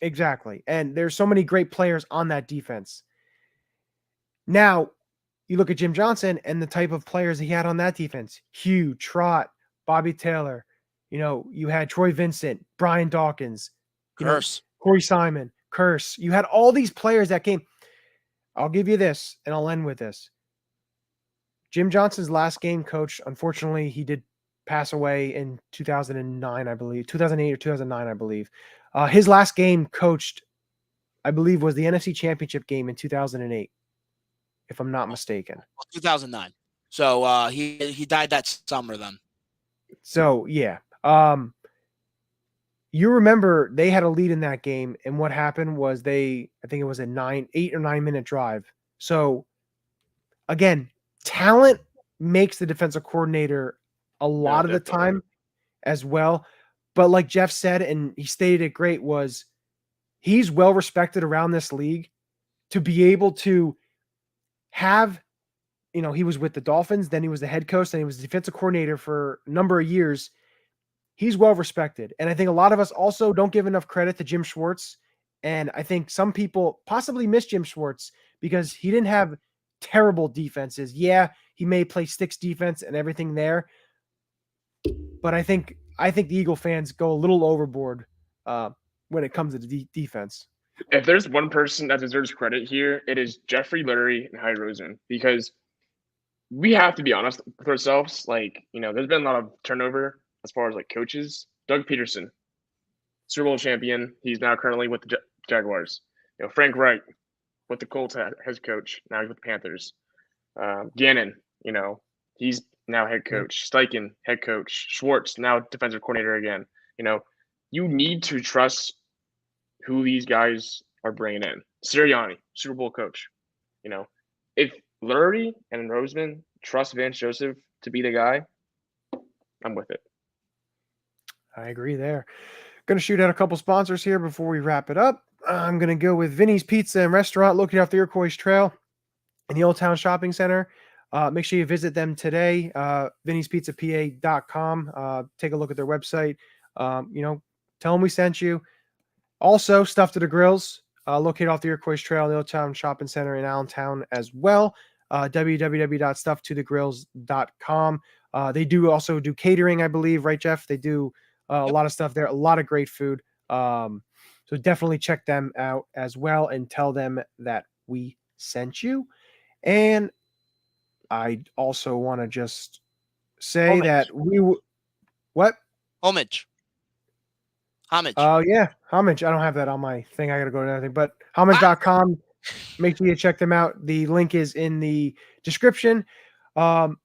S3: Exactly. And there's so many great players on that defense. Now, you look at Jim Johnson and the type of players he had on that defense. Hugh, Trott, Bobby Taylor. You had Troy Vincent, Brian Dawkins, Corey Simon, Curse. You had all these players that came. I'll give you this, and I'll end with this. Jim Johnson's last game coach, unfortunately, he did pass away in 2009, I believe. 2008 or 2009, I believe. His last game coached, I believe, was the NFC Championship game in 2008, if I'm not mistaken.
S5: 2009. So he died that summer then.
S3: So, yeah. You remember they had a lead in that game, and what happened was I think it was a 8 or 9 minute drive. So, again, talent makes the defensive coordinator a lot of the time as well. But like Jeff said, and he stated it great, was he's well respected around this league to be able to have, he was with the Dolphins, then he was the head coach, then he was the defensive coordinator for a number of years. He's well respected. And I think a lot of us also don't give enough credit to Jim Schwartz. And I think some people possibly miss Jim Schwartz because he didn't have terrible defenses. Yeah, he may play sticks defense and everything there. But I think the Eagle fans go a little overboard when it comes to the defense.
S4: If there's one person that deserves credit here, it is Jeffrey Lurie and Howie Roseman, because we have to be honest with ourselves. There's been a lot of turnover as far as coaches. Doug Peterson, Super Bowl champion. He's now currently with the Jaguars. Frank Reich with the Colts head coach. Now he's with the Panthers. Gannon, he's now head coach. Steichen, head coach. Schwartz, now defensive coordinator again. You need to trust who these guys are bringing in. Sirianni, Super Bowl coach. If Lurie and Roseman trust Vance Joseph to be the guy, I'm with it.
S3: I agree there. Going to shoot out a couple sponsors here before we wrap it up. I'm going to go with Vinny's Pizza and Restaurant located off the Iroquois Trail in the Old Town Shopping Center. Make sure you visit them today, vinnyspizzapa.com. Take a look at their website. Tell them we sent you. Also, Stuff to the Grills, located off the Iroquois Trail in the Old Town Shopping Center in Allentown as well. www.stufftothegrills.com. They do also do catering, I believe, right, Jeff? They do a lot of stuff there, a lot of great food. So definitely check them out as well and tell them that we sent you. And I also want to just say
S5: Homage.
S3: that what?
S5: Homage.
S3: Oh, yeah. Homage. I don't have that on my thing. I got to go to another thing. But homage.com. Make sure you check them out. The link is in the description.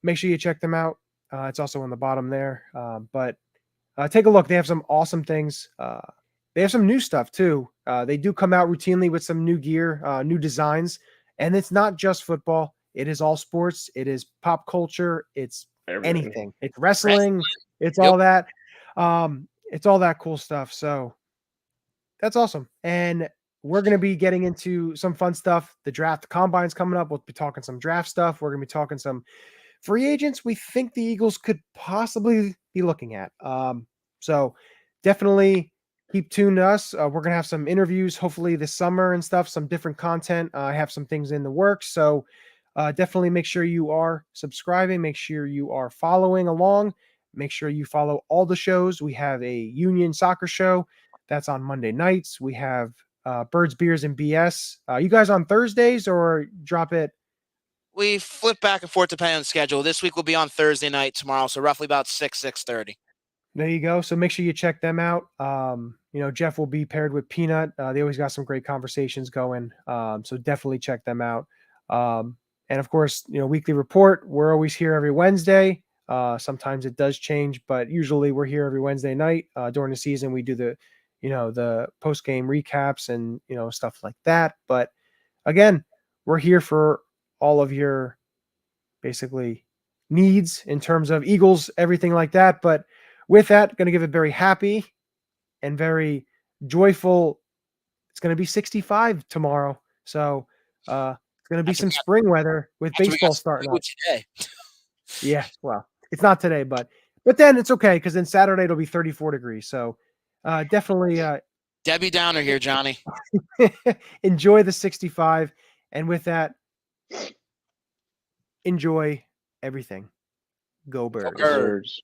S3: Make sure you check them out. It's also on the bottom there. But take a look. They have some awesome things. They have some new stuff too. They do come out routinely with some new gear, new designs. And it's not just football. It is all sports. It is pop culture. It's anything. It's wrestling. It's all that. It's all that cool stuff. So that's awesome. And we're going to be getting into some fun stuff. The draft, the combine's coming up. We'll be talking some draft stuff. We're going to be talking some free agents we think the Eagles could possibly be looking at. So definitely keep tuned to us. We're going to have some interviews, hopefully this summer and stuff, some different content. I have some things in the works. So definitely make sure you are subscribing. Make sure you are following along. make sure you follow all the shows. We have a Union soccer show that's on Monday nights. We have Birds, Beers, and BS. You guys on Thursdays or drop it?
S5: We flip back and forth depending on the schedule. This week will be on Thursday night tomorrow, so roughly about 6:30.
S3: There you go. So make sure you check them out. Jeff will be paired with Peanut. They always got some great conversations going. So definitely check them out. And of course, Weekly Report. We're always here every Wednesday. Sometimes it does change, but usually we're here every Wednesday night. During the season, we do the post-game recaps and, stuff like that. But again, we're here for all of your basically needs in terms of Eagles, everything like that. But with that, going to give it very happy and very joyful. It's going to be 65 tomorrow. So it's going to be some spring weather with baseball starting up.
S5: Today.
S3: Yeah, well, it's not today, but then it's okay because then Saturday it'll be 34 degrees. So definitely
S5: Debbie Downer here, Johnny.
S3: enjoy the 65. And with that, enjoy everything. Go Birds.
S5: Go Birds.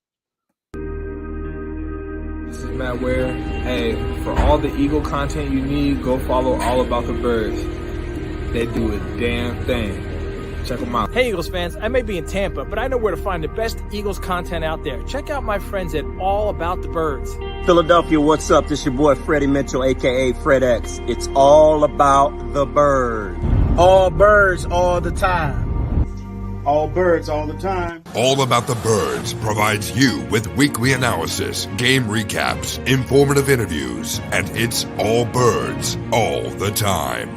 S6: This is Matt Ware. Hey, for all the Eagle content you need, go follow All About the Birds. They do a damn thing. Check them out.
S7: Hey, Eagles fans, I may be in Tampa, but I know where to find the best Eagles content out there. Check out my friends at All About the Birds.
S8: Philadelphia, what's up? This your boy Freddie Mitchell, a.k.a. Fred X. It's all about the bird.
S9: All birds all the time. All birds all the time.
S1: All About the Birds provides you with weekly analysis, game recaps, informative interviews, and it's all birds all the time.